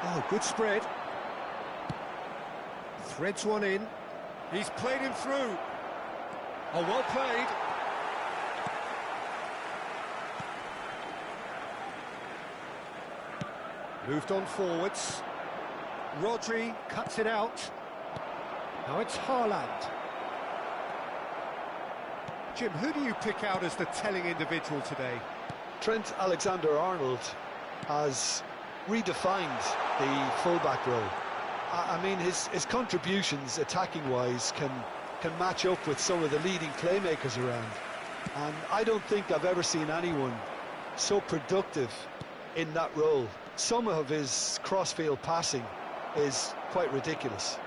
Oh, good spread. Threads one in. He's played him through. Oh, well played. Moved on forwards. Rodri cuts it out. Now it's Haaland. Jim, who do you pick out as the telling individual today? Trent Alexander-Arnold has redefined the fullback role. I mean, his contributions attacking-wise can match up with some of the leading playmakers around. And I don't think I've ever seen anyone so productive in that role. Some of his cross-field passing is quite ridiculous.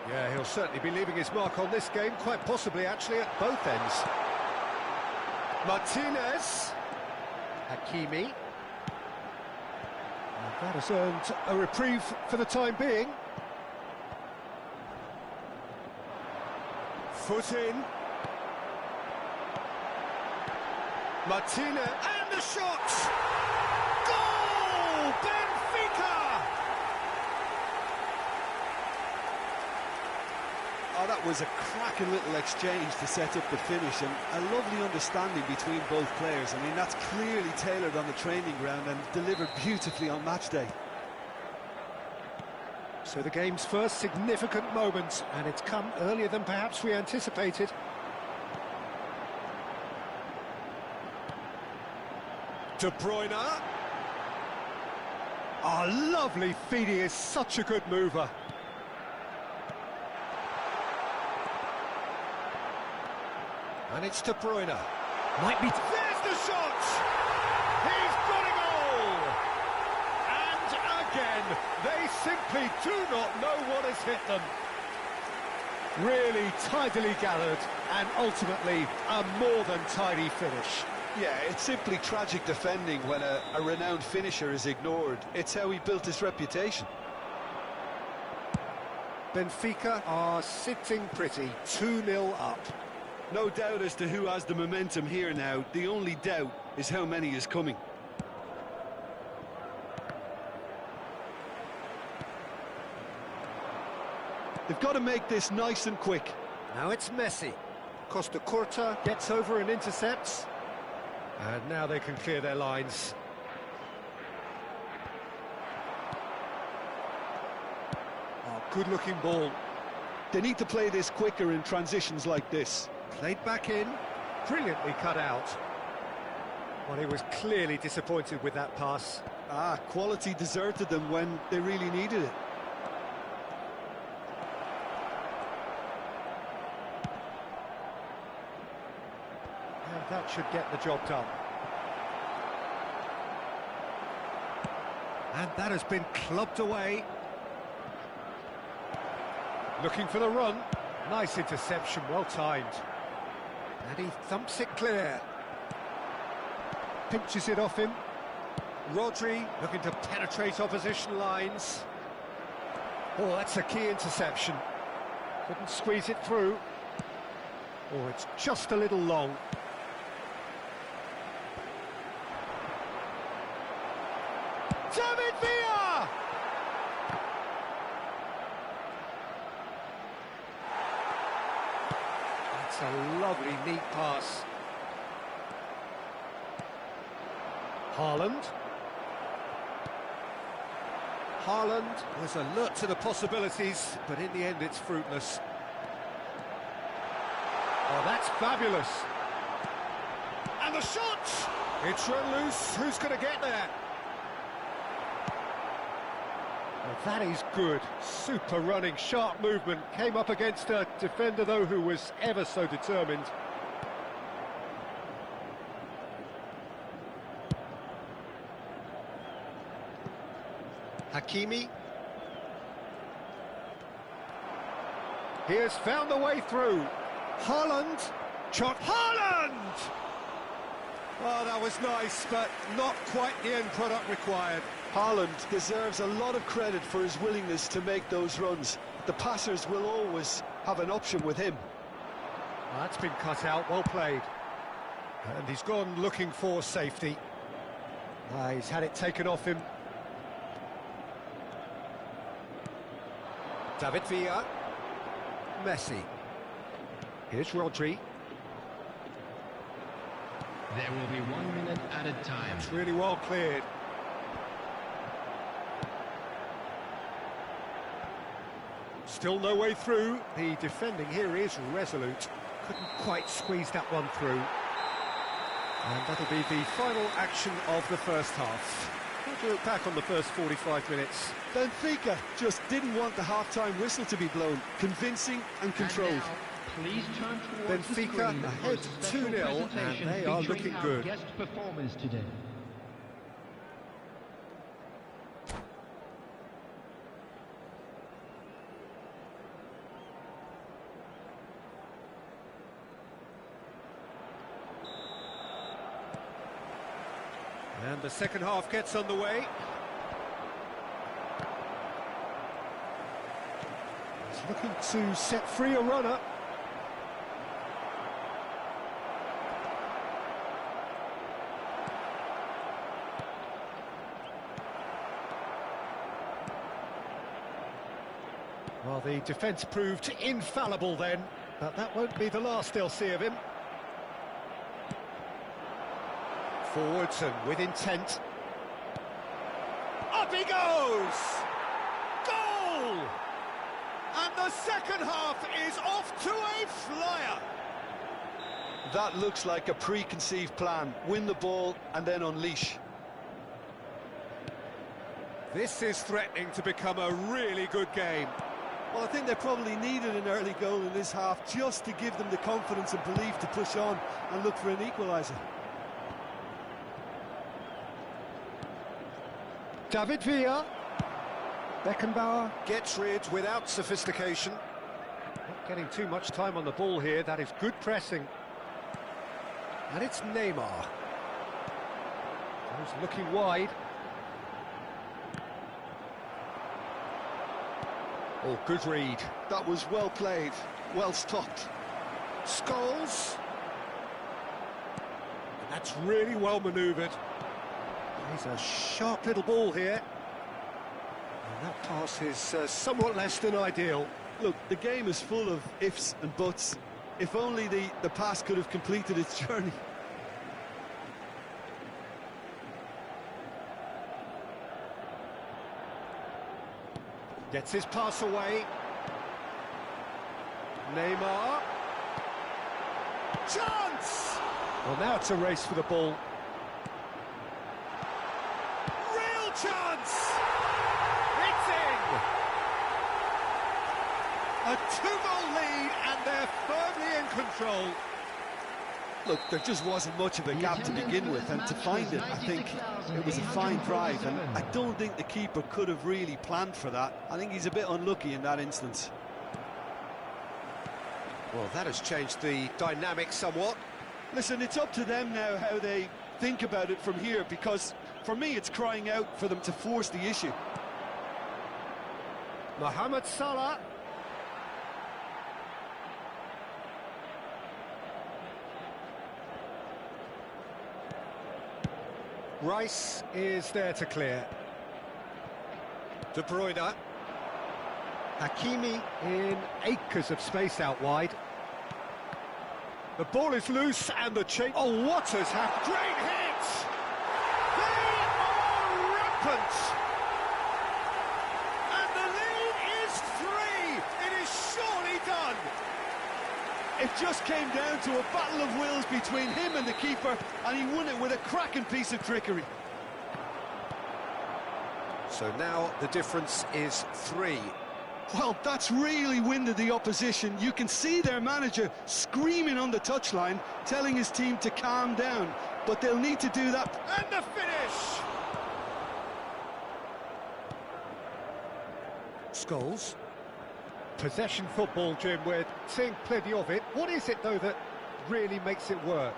Yeah, he'll certainly be leaving his mark on this game, quite possibly actually at both ends. Martinez. Hakimi. And that has earned a reprieve for the time being. Foot in. Martinez, and the shot! Goal! Benfica! Oh, that was a cracking little exchange to set up the finish, and a lovely understanding between both players. I mean, that's clearly tailored on the training ground and delivered beautifully on match day. So the game's first significant moment, and it's come earlier than perhaps we anticipated. De Bruyne. Oh, lovely feed, he is such a good mover. And it's De Bruyne. Might be... There's the shot! He's got a goal! And again, they simply do not know what has hit them. Really tidily gathered, and ultimately a more than tidy finish. Yeah, it's simply tragic defending when a renowned finisher is ignored. It's how he built his reputation. Benfica are sitting pretty, 2-0 up. No doubt as to who has the momentum here now. The only doubt is how many is coming. They've got to make this nice and quick. Now it's Messi. Costa Curta gets over and intercepts. And now they can clear their lines. Oh, good-looking ball. They need to play this quicker in transitions like this. Played back in, brilliantly cut out. Well, he was clearly disappointed with that pass. Quality deserted them when they really needed it. And that should get the job done. And that has been clubbed away. Looking for the run. Nice interception, well timed. And he thumps it clear. Pinches it off him. Rodri looking to penetrate opposition lines. Oh, that's a key interception. Couldn't squeeze it through. Oh, it's just a little long. David Villa! That's a lovely, neat pass. Haaland. Haaland was alert to the possibilities, but in the end it's fruitless. Oh, that's fabulous. And the shot! It's run loose. Who's going to get there? Well, that is good. Super running, sharp movement. Came up against a defender, though, who was ever so determined. Hakimi. He has found the way through. Haaland. Shot. Haaland! Oh, that was nice, but not quite the end product required. Haaland deserves a lot of credit for his willingness to make those runs. The passers will always have an option with him. Well, that's been cut out, well played. And he's gone looking for safety. He's had it taken off him. David Villa. Messi. Here's Rodri. There will be 1 minute added time. It's really well cleared. Still no way through. The defending here is resolute. Couldn't quite squeeze that one through. And that'll be the final action of the first half. We'll look back on the first 45 minutes. Benfica just didn't want the half-time whistle to be blown. Convincing and controlled. And now, please turn towards the Benfica screen ahead for a special 2-0, and presentation they are featuring looking our good. guest performers today. And the second half gets underway. He's looking to set free a runner. Well, the defence proved infallible then, but that won't be the last they'll see of him. Forwards and with intent. Up he goes! Goal! And the second half is off to a flyer. That looks like a preconceived plan. Win the ball and then unleash. This is threatening to become a really good game. Well, I think they probably needed an early goal in this half just to give them the confidence and belief to push on and look for an equaliser. David Villa. Beckenbauer gets rid without sophistication. Not getting too much time on the ball here. That is good pressing. And it's Neymar. He's looking wide. Oh, good read. That was well played, well stopped. Scholes. That's really well manoeuvred. He's a sharp little ball here. And that pass is somewhat less than ideal. Look, the game is full of ifs and buts. If only the pass could have completed its journey. Gets his pass away. Neymar. Chance! Well, now it's a race for the ball. Real chance! It's in! A 2-goal lead, and they're firmly in control. Look, there just wasn't much of a gap to begin with, and to find it, I think it was a fine drive, and I don't think the keeper could have really planned for that. I think he's a bit unlucky in that instance. Well, that has changed the dynamic somewhat. Listen, it's up to them now how they think about it from here, because for me it's crying out for them to force the issue. Mohamed Salah. Rice is there to clear. De Bruyne. Hakimi in acres of space out wide. The ball is loose and the change. Oh, what has happened? Great hit! There rampant. And the lead is 3. It is surely done. It just came down to a battle of wills between him and the keeper, and he won it with a cracking piece of trickery. So now the difference is 3. Well, that's really winded the opposition. You can see their manager screaming on the touchline, telling his team to calm down, but they'll need to do that. And the finish! Scholes. Possession football, Jim, we're seeing plenty of it. What is it, though, that really makes it work?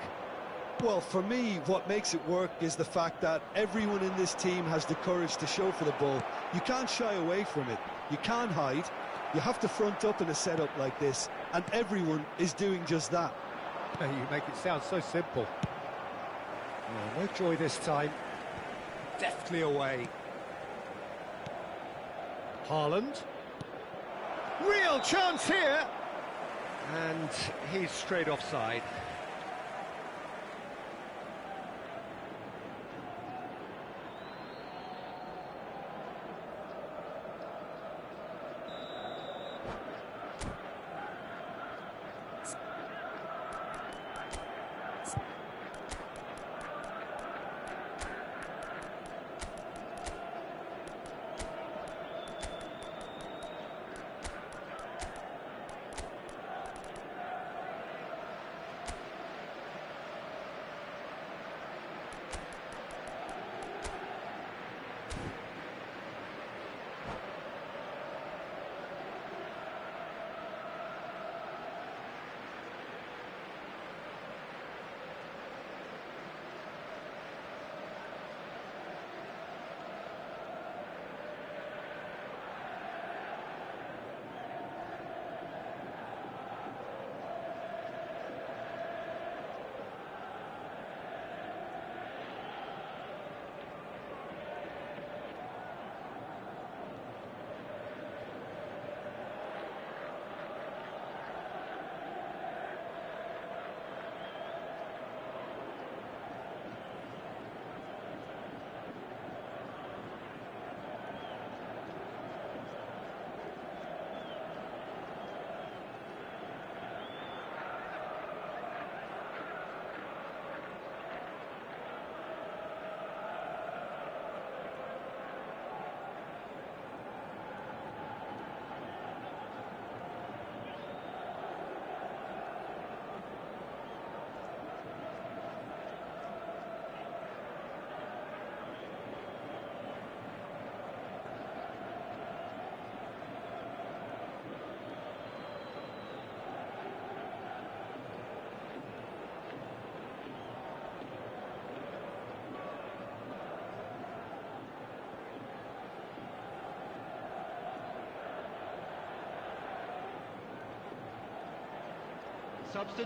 Well, for me, what makes it work is the fact that everyone in this team has the courage to show for the ball. You can't shy away from it. You can't hide. You have to front up in a setup like this, and everyone is doing just that. You make it sound so simple. Oh, no joy this time. Deftly away. Haaland. Real chance here. And he's straight offside.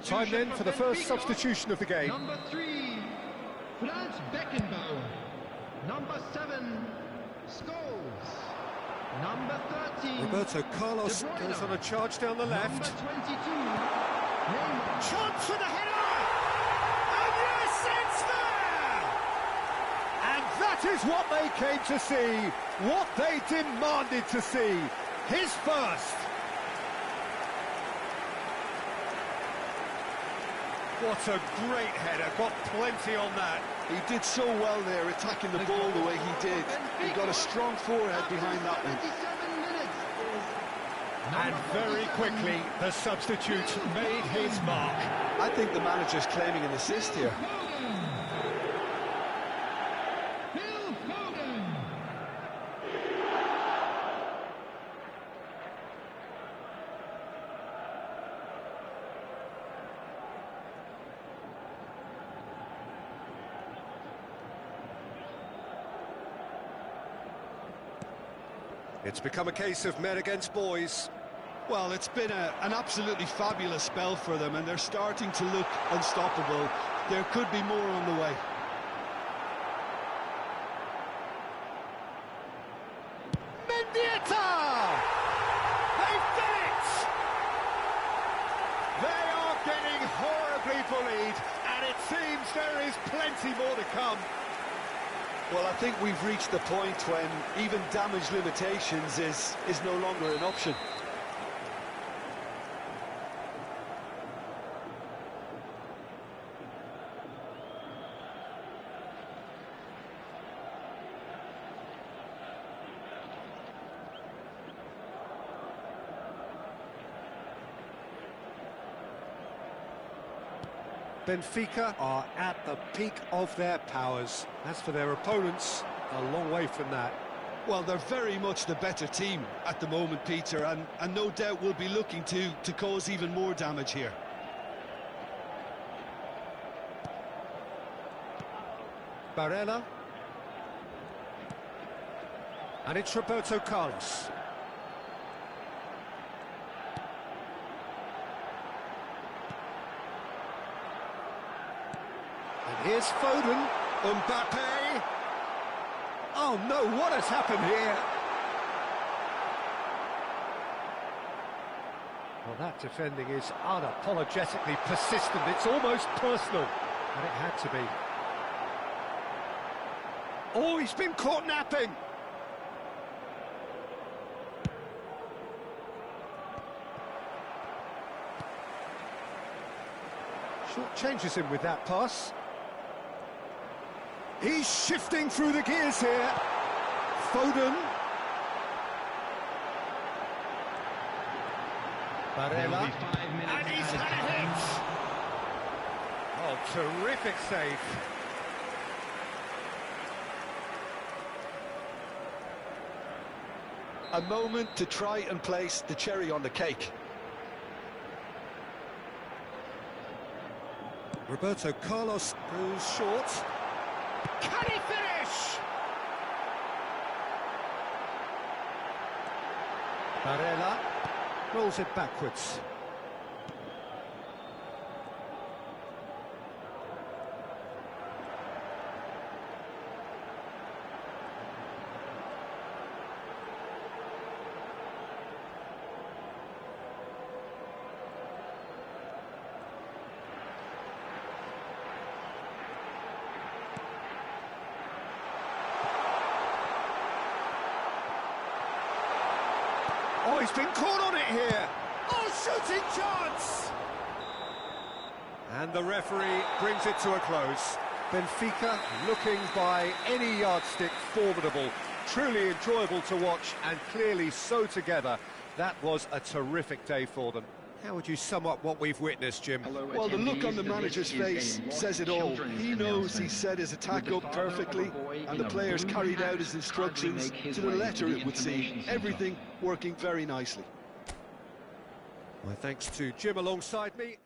Time then for the first substitution of the game. Number 3, Franz Beckenbauer. Number 7, Scholes. Number 13, Roberto Carlos De Bruyne. goes on a charge down the left. Number 22, Neymar. Chance for the header! And yes, it's there! And that is what they came to see, what they demanded to see. His first. What a great header, got plenty on that. He did so well there, attacking the ball the way he did. He got a strong forehead behind that one. 27 minutes is And very quickly, the substitute made his mark. I think the manager's claiming an assist here. Phil Foden. It's become a case of men against boys. Well, it's been an absolutely fabulous spell for them, and they're starting to look unstoppable. There could be more on the way. Mendieta! They've done it! They are getting horribly bullied, and it seems there is plenty more to come. Well, I think we've reached the point when even damage limitations is no longer an option. Benfica are at the peak of their powers. As for their opponents, a long way from that. Well, they're very much the better team at the moment, Peter, and no doubt will be looking to cause even more damage here. Barella. And it's Roberto Carlos. And here's Foden. Mbappe. Oh no, what has happened here? Well, that defending is unapologetically persistent. It's almost personal. And it had to be. Oh, he's been caught napping. Short changes him with that pass. He's shifting through the gears here. Foden. Barella. And he's had it! Oh, terrific save. A moment to try and place the cherry on the cake. Roberto Carlos goes short. Can he finish? Barella rolls it backwards. Oh, he's been caught on it here. Oh, shooting chance! And the referee brings it to a close. Benfica looking by any yardstick formidable. Truly enjoyable to watch and clearly so together. That was a terrific day for them. How would you sum up what we've witnessed, Jim? Well, the look on the manager's face says it all. He knows he set his attack up perfectly, and the players carried out his instructions to the letter, it would seem. Everything working very nicely. My thanks to Jim alongside me.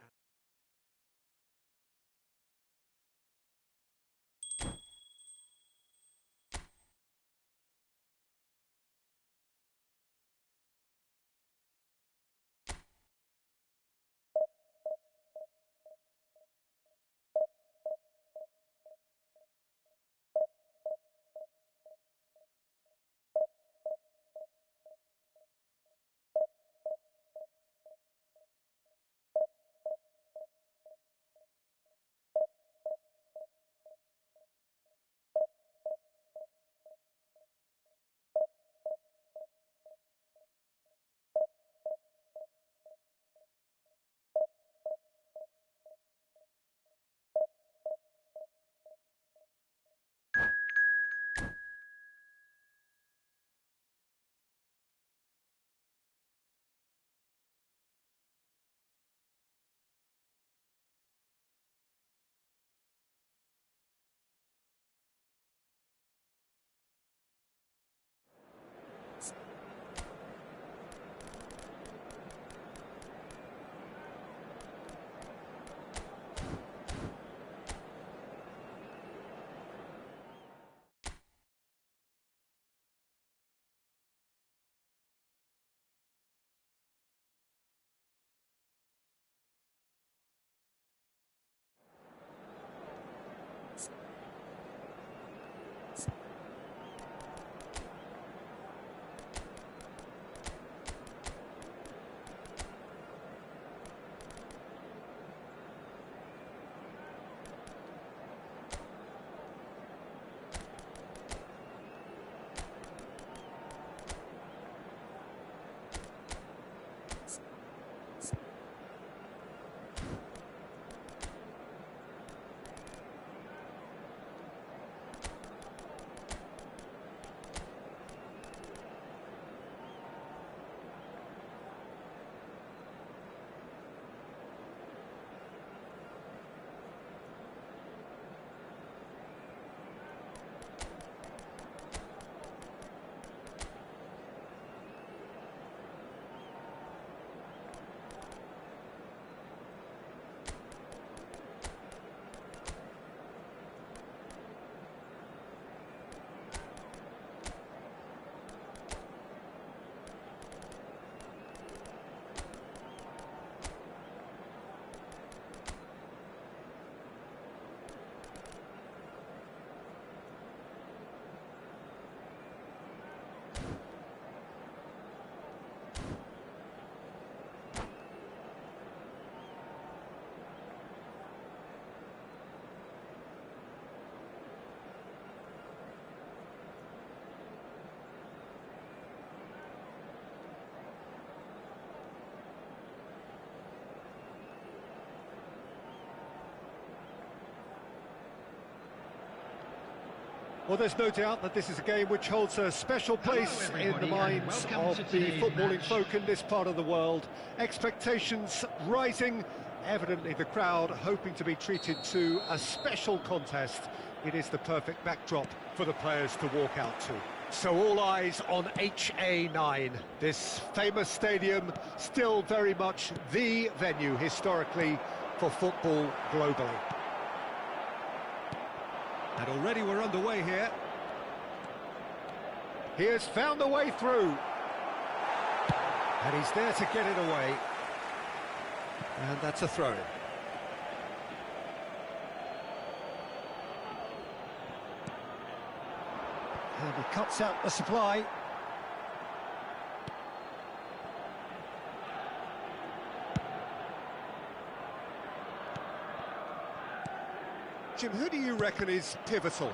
Well, there's no doubt that this is a game which holds a special place in the minds of the footballing folk in this part of the world. Expectations rising, evidently the crowd hoping to be treated to a special contest. It is the perfect backdrop for the players to walk out to. So all eyes on HA9, this famous stadium, still very much the venue historically for football globally. And already we're underway here. He has found the way through. And he's there to get it away. And that's a throw. And he cuts out the supply. Jim, who do you reckon is pivotal?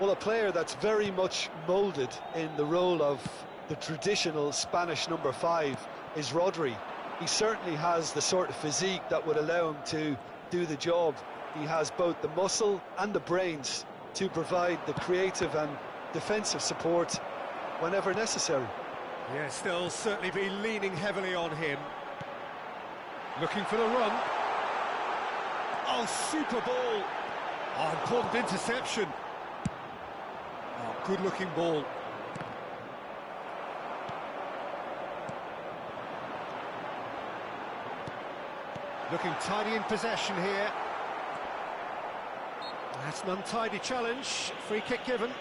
Well, a player that's very much moulded in the role of the traditional Spanish number 5 is Rodri. He certainly has the sort of physique that would allow him to do the job. He has both the muscle and the brains to provide the creative and defensive support whenever necessary. Yes, they'll certainly be leaning heavily on him. Looking for the run. Oh, super ball. Oh, important interception. Oh, good-looking ball. Looking tidy in possession here. That's an untidy challenge. Free kick given.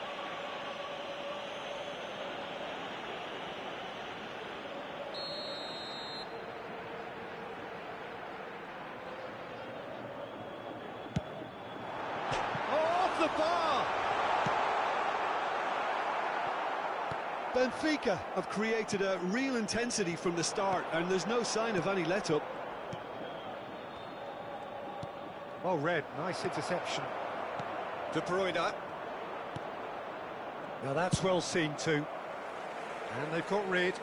The bar. Benfica have created a real intensity from the start, and there's no sign of any let-up. Well read, nice interception. De Bruyne. Now that's well seen too. And they've got rid.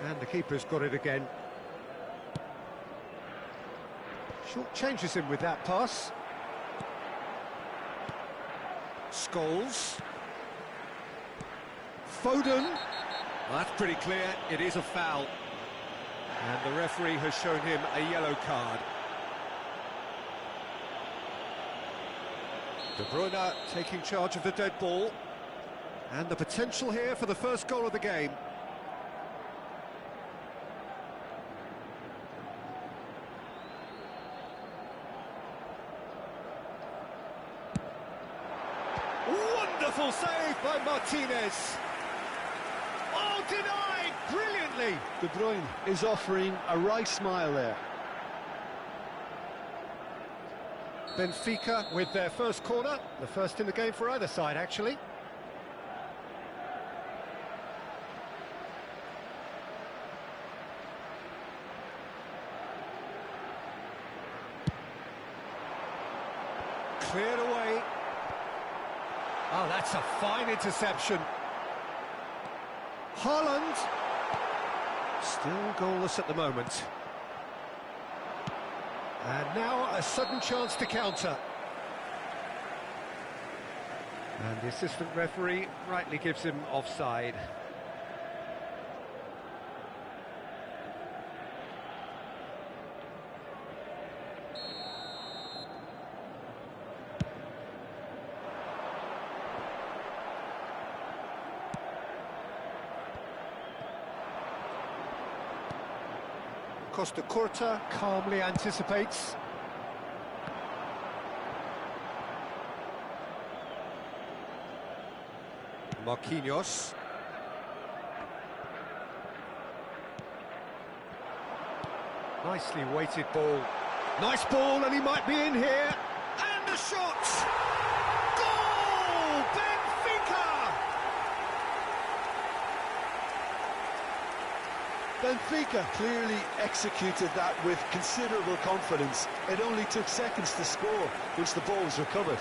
And the keeper's got it again. Short changes him with that pass. Scholes. Foden. Well, that's pretty clear, it is a foul. And the referee has shown him a yellow card. De Bruyne taking charge of the dead ball. And the potential here for the first goal of the game. Wonderful save by Martinez. Oh, denied brilliantly. De Bruyne is offering a wry smile there. Benfica with their first corner, the first in the game for either side, actually. Cleared away. Oh, that's a fine interception. Haaland. Still goalless at the moment. And now a sudden chance to counter. And the assistant referee rightly gives him offside. Costa Curta calmly anticipates. Marquinhos. Nicely weighted ball. Nice ball, and he might be in here. And the shot! Goal! Benfica! Benfica clearly executed that with considerable confidence. It only took seconds to score once the ball was recovered.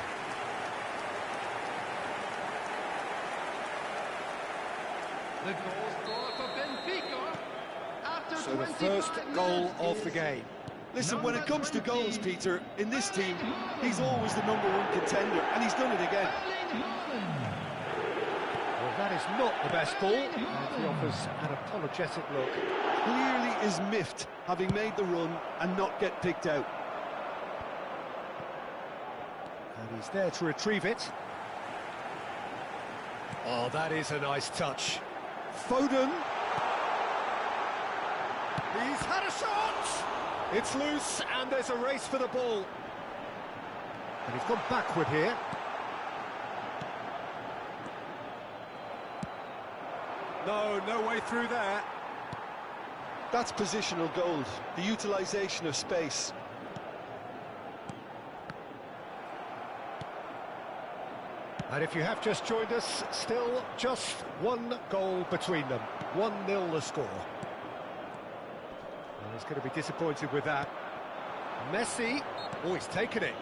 The goal scorer for Benfica after So the 25 first goal minutes of the is game. Listen, when it comes to goals, Peter, in this team, he's always the #1 contender, and he's done it again. Well, that is not the best ball, and he offers an apologetic look. Clearly is miffed, having made the run and not get picked out. And he's there to retrieve it. Oh, that is a nice touch. Foden. He's had a shot! It's loose, and there's a race for the ball. And he's gone backward here. No way through there. That's positional gold, the utilisation of space. And if you have just joined us, still just one goal between them. 1-0 the score. Well, he's going to be disappointed with that. Messi, oh, he's taken it.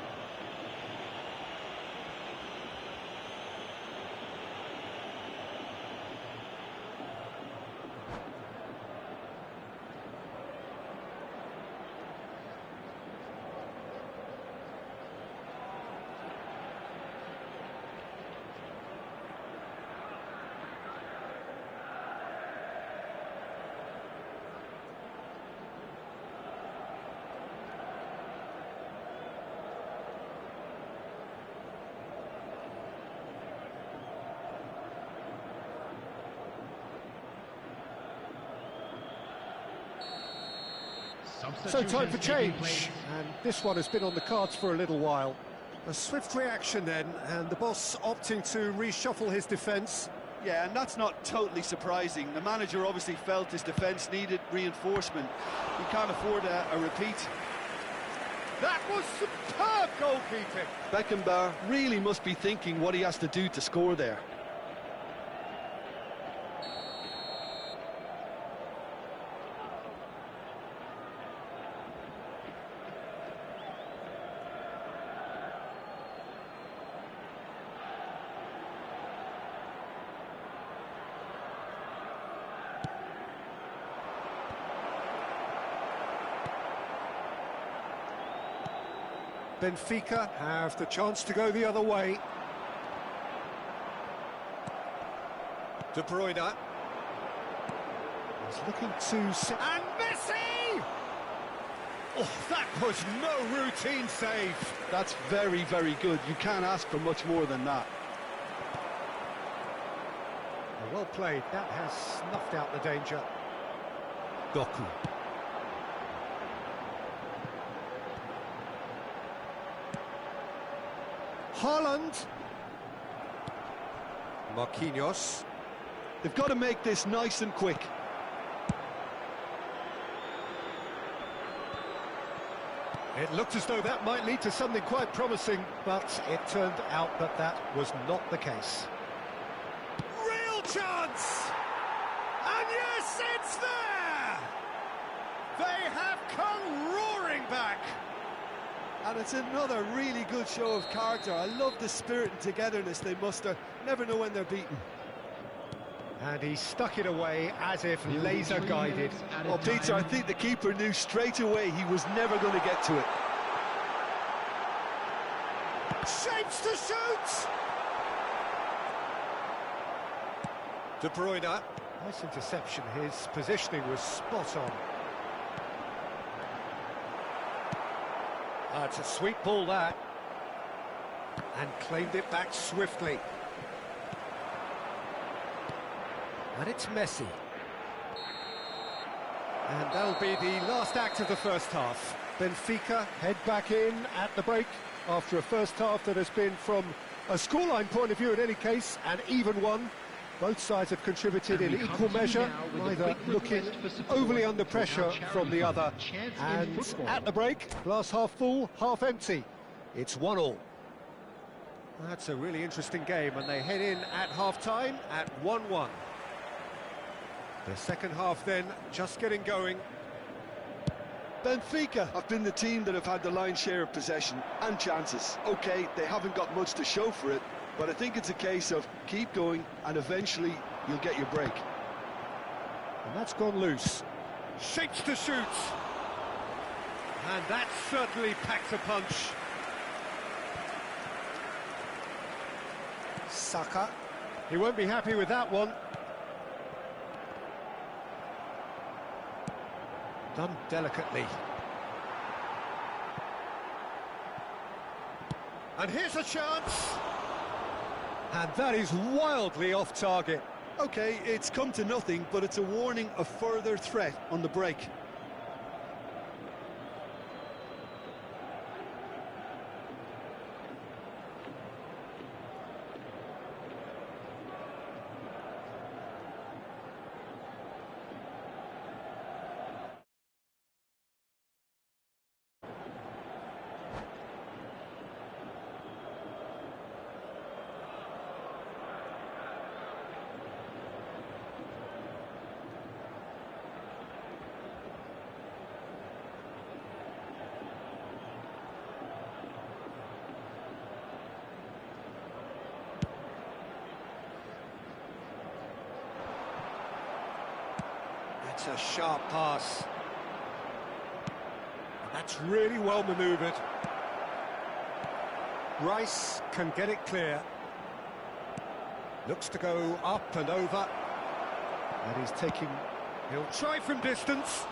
So time for change, and this one has been on the cards for a little while. A swift reaction then, and the boss opting to reshuffle his defence. Yeah, and that's not totally surprising. The manager obviously felt his defence needed reinforcement. He can't afford a repeat. That was superb goalkeeping! Beckenbauer really must be thinking what he has to do to score there. Benfica have the chance to go the other way. De Bruyne. He's looking to... And Messi! Oh, that was no routine save. That's very, very good. You can't ask for much more than that. Well played. That has snuffed out the danger. Doku. Haaland. Marquinhos. They've got to make this nice and quick. It looked as though that might lead to something quite promising, but it turned out that that was not the case. Real chance! And yes, it's there! They have come roaring back! And it's another really good show of character. I love the spirit and togetherness they muster. Never know when they're beaten. And he stuck it away as if laser-guided. Well, Peter, I think the keeper knew straight away he was never going to get to it. Shapes to shoot! De Bruyne. Nice interception. His positioning was spot on. It's a sweet ball, that. And claimed it back swiftly. And it's Messi. And that'll be the last act of the first half. Benfica head back in at the break after a first half that has been, from a scoreline point of view in any case, an even one. Both sides have contributed in equal measure, neither looking overly under pressure from the other. And at the break, glass half full, half empty. It's 1-1. That's a really interesting game, and they head in at half-time at 1-1. The second half then just getting going. Benfica have been the team that have had the lion's share of possession and chances. OK, they haven't got much to show for it, but I think it's a case of keep going and eventually you'll get your break. And that's gone loose. Shapes to shoot. And that certainly packs a punch. Saka. He won't be happy with that one. Done delicately. And here's a chance. And that is wildly off target. OK, it's come to nothing, but it's a warning of further threat on the break. It's a sharp pass. That's really well manoeuvred. Rice can get it clear. Looks to go up and over. And he's taking... He'll try from distance.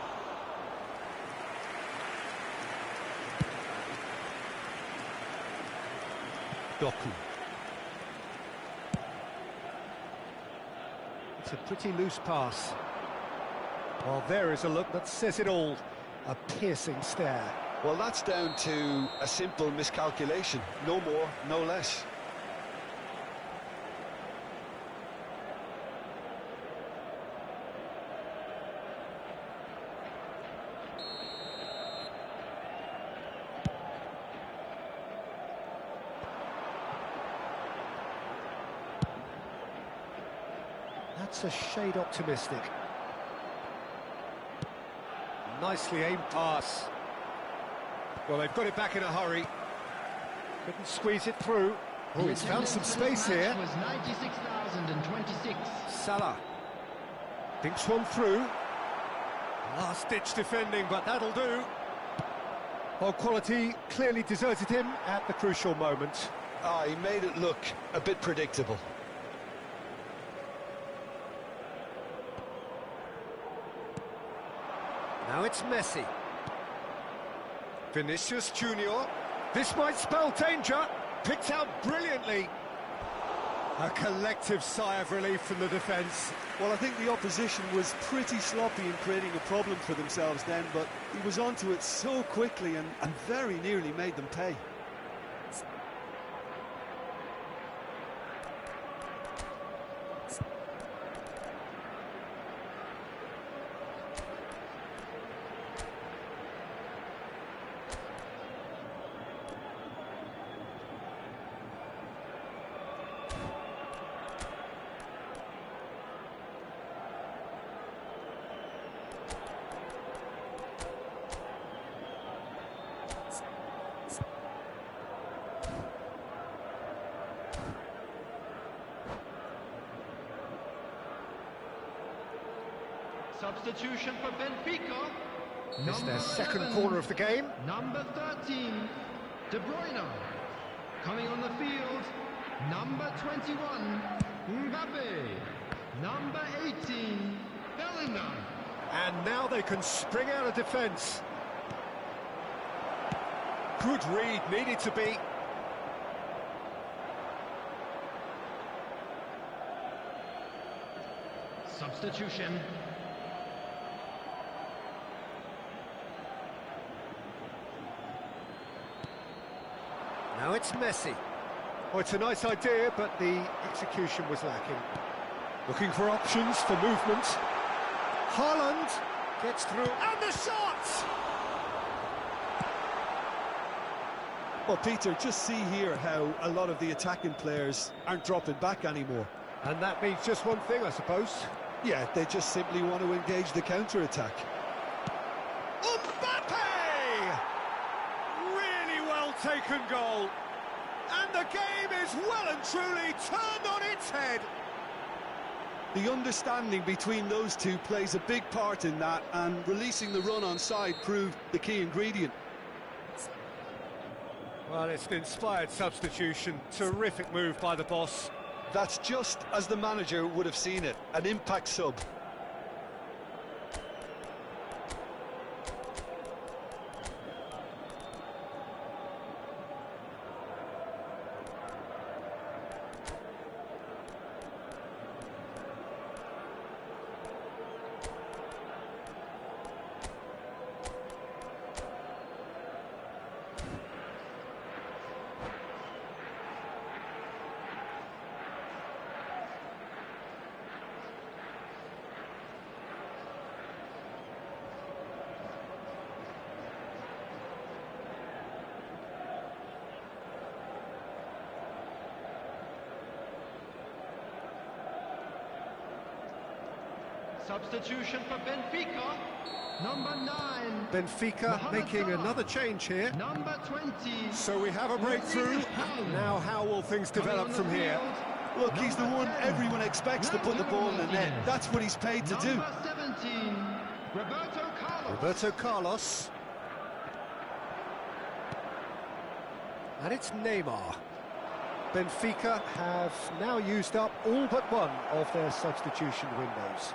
Doku. It's a pretty loose pass. Well, there is a look that says it all. A piercing stare. Well, that's down to a simple miscalculation. No more, no less. That's a shade optimistic. Nicely aimed pass. Well, they've got it back in a hurry. Couldn't squeeze it through. Oh, he's found some space here. Was 96,026. Salah thinks one through. Last-ditch defending, but that'll do. Well, quality clearly deserted him at the crucial moment. Ah, he made it look a bit predictable. Now it's Messi. Vinicius Junior. This might spell danger. Picked out brilliantly. A collective sigh of relief from the defence. Well, I think the opposition was pretty sloppy in creating a problem for themselves then, but he was onto it so quickly and very nearly made them pay. Substitution for Benfica. It's their second 11, corner of the game. Number 13, De Bruyne. Coming on the field, number 21, Mbappe. Number 18, Bellingham. And now they can spring out of defence. Good read, needed to be. Substitution. Now it's Messi. Oh, it's a nice idea, but the execution was lacking. Looking for options for movement. Haaland gets through, and the shot! Well, Peter, just see here how a lot of the attacking players aren't dropping back anymore. And that means just one thing, I suppose. Yeah, they just simply want to engage the counter-attack. Mbappe! Really well taken goal. And the game is well and truly turned on its head. The understanding between those two plays a big part in that, and releasing the run on side proved the key ingredient. Well, it's an inspired substitution. Terrific move by the boss. That's just as the manager would have seen it, an impact sub. Substitution for Benfica, number 9. Benfica making another change here. Number 20. So we have a breakthrough. Now how will things develop from here? Look, he's the one everyone expects to put the ball in the net. That's what he's paid to do. Number 17, Roberto Carlos. Roberto Carlos. And it's Neymar. Benfica have now used up all but one of their substitution windows.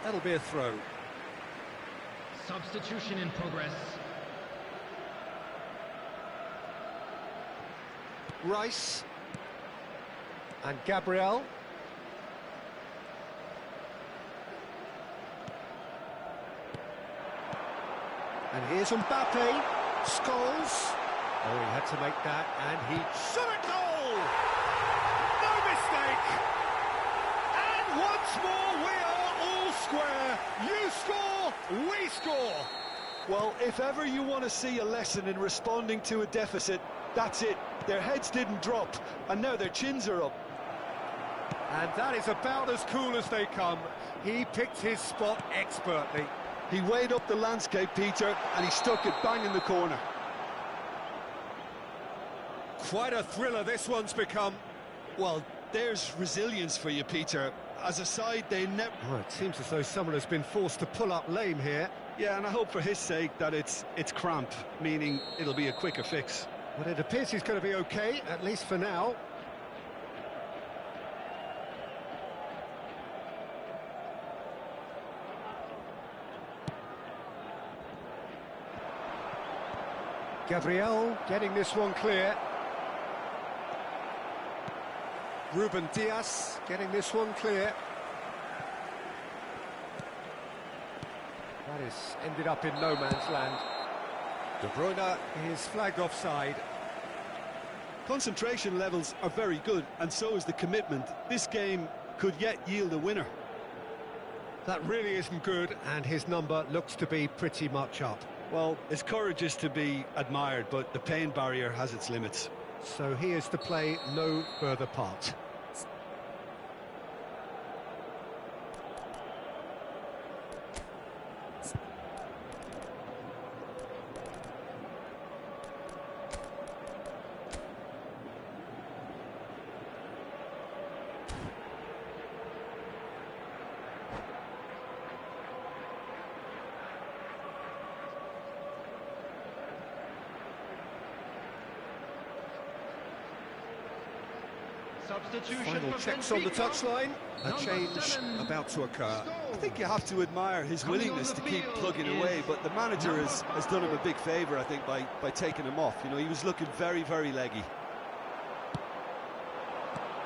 That'll be a throw. Substitution in progress. Rice. And Gabriel. And here's Mbappe. Scholes. Oh, he had to make that, and he shot a goal! No mistake! And once more, we are all square. You score, we score. Well, if ever you want to see a lesson in responding to a deficit, that's it. Their heads didn't drop, and now their chins are up. And that is about as cool as they come. He picked his spot expertly. He weighed up the landscape, Peter, and he stuck it bang in the corner. Quite a thriller this one's become. Well, there's resilience for you, Peter. As a side, they never... Oh, it seems as though someone has been forced to pull up lame here. Yeah, and I hope for his sake that it's cramp, meaning it'll be a quicker fix. But it appears he's going to be okay, at least for now. Gabriel getting this one clear. Ruben Dias getting this one clear. That is ended up in no man's land. De Bruyne is flagged offside. Concentration levels are very good, and so is the commitment. This game could yet yield a winner. That really isn't good, and his number looks to be pretty much up. Well, his courage is to be admired, but the pain barrier has its limits. So he is to play no further part. Substitution Final for checks on the Benfica. touchline. A Number change 7, about to occur. I think you have to admire his Coming on willingness the to keep field plugging is away, but the manager number has done him a big favour, I think, by taking him off. You know, he was looking very, very leggy.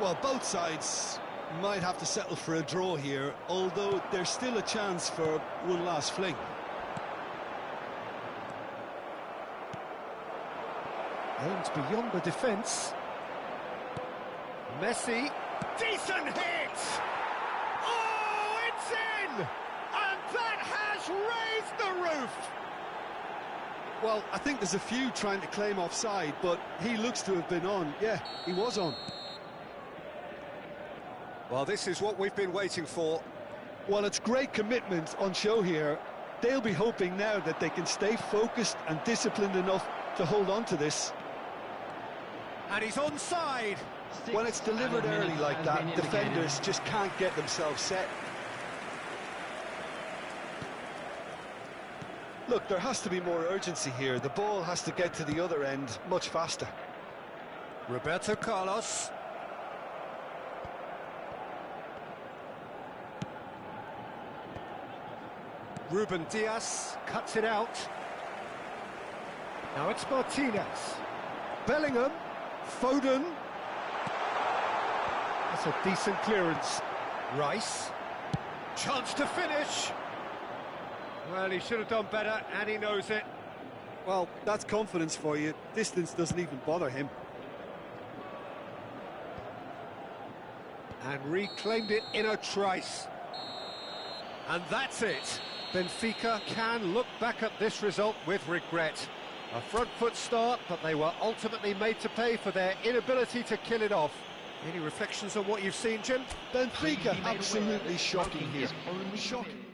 Well, both sides might have to settle for a draw here, although there's still a chance for one last fling. Aimed beyond the defence. Messi, decent hit! Oh, it's in! And that has raised the roof! Well, I think there's a few trying to claim offside, but he looks to have been on. Yeah, he was on. Well, this is what we've been waiting for. Well, it's great commitment on show here. They'll be hoping now that they can stay focused and disciplined enough to hold on to this. And he's onside. When it's delivered early like that, defenders just can't get themselves set. Look, there has to be more urgency here. The ball has to get to the other end much faster. Roberto Carlos. Ruben Diaz cuts it out. Now it's Martinez. Bellingham. Foden. That's a decent clearance. Rice. Chance to finish. Well, he should have done better, and he knows it. Well, that's confidence for you. Distance doesn't even bother him. And reclaimed it in a trice. And that's it. Benfica can look back at this result with regret. A front foot start, but they were ultimately made to pay for their inability to kill it off. Any reflections on what you've seen, Jim? Benfica absolutely shocking here. Shocking.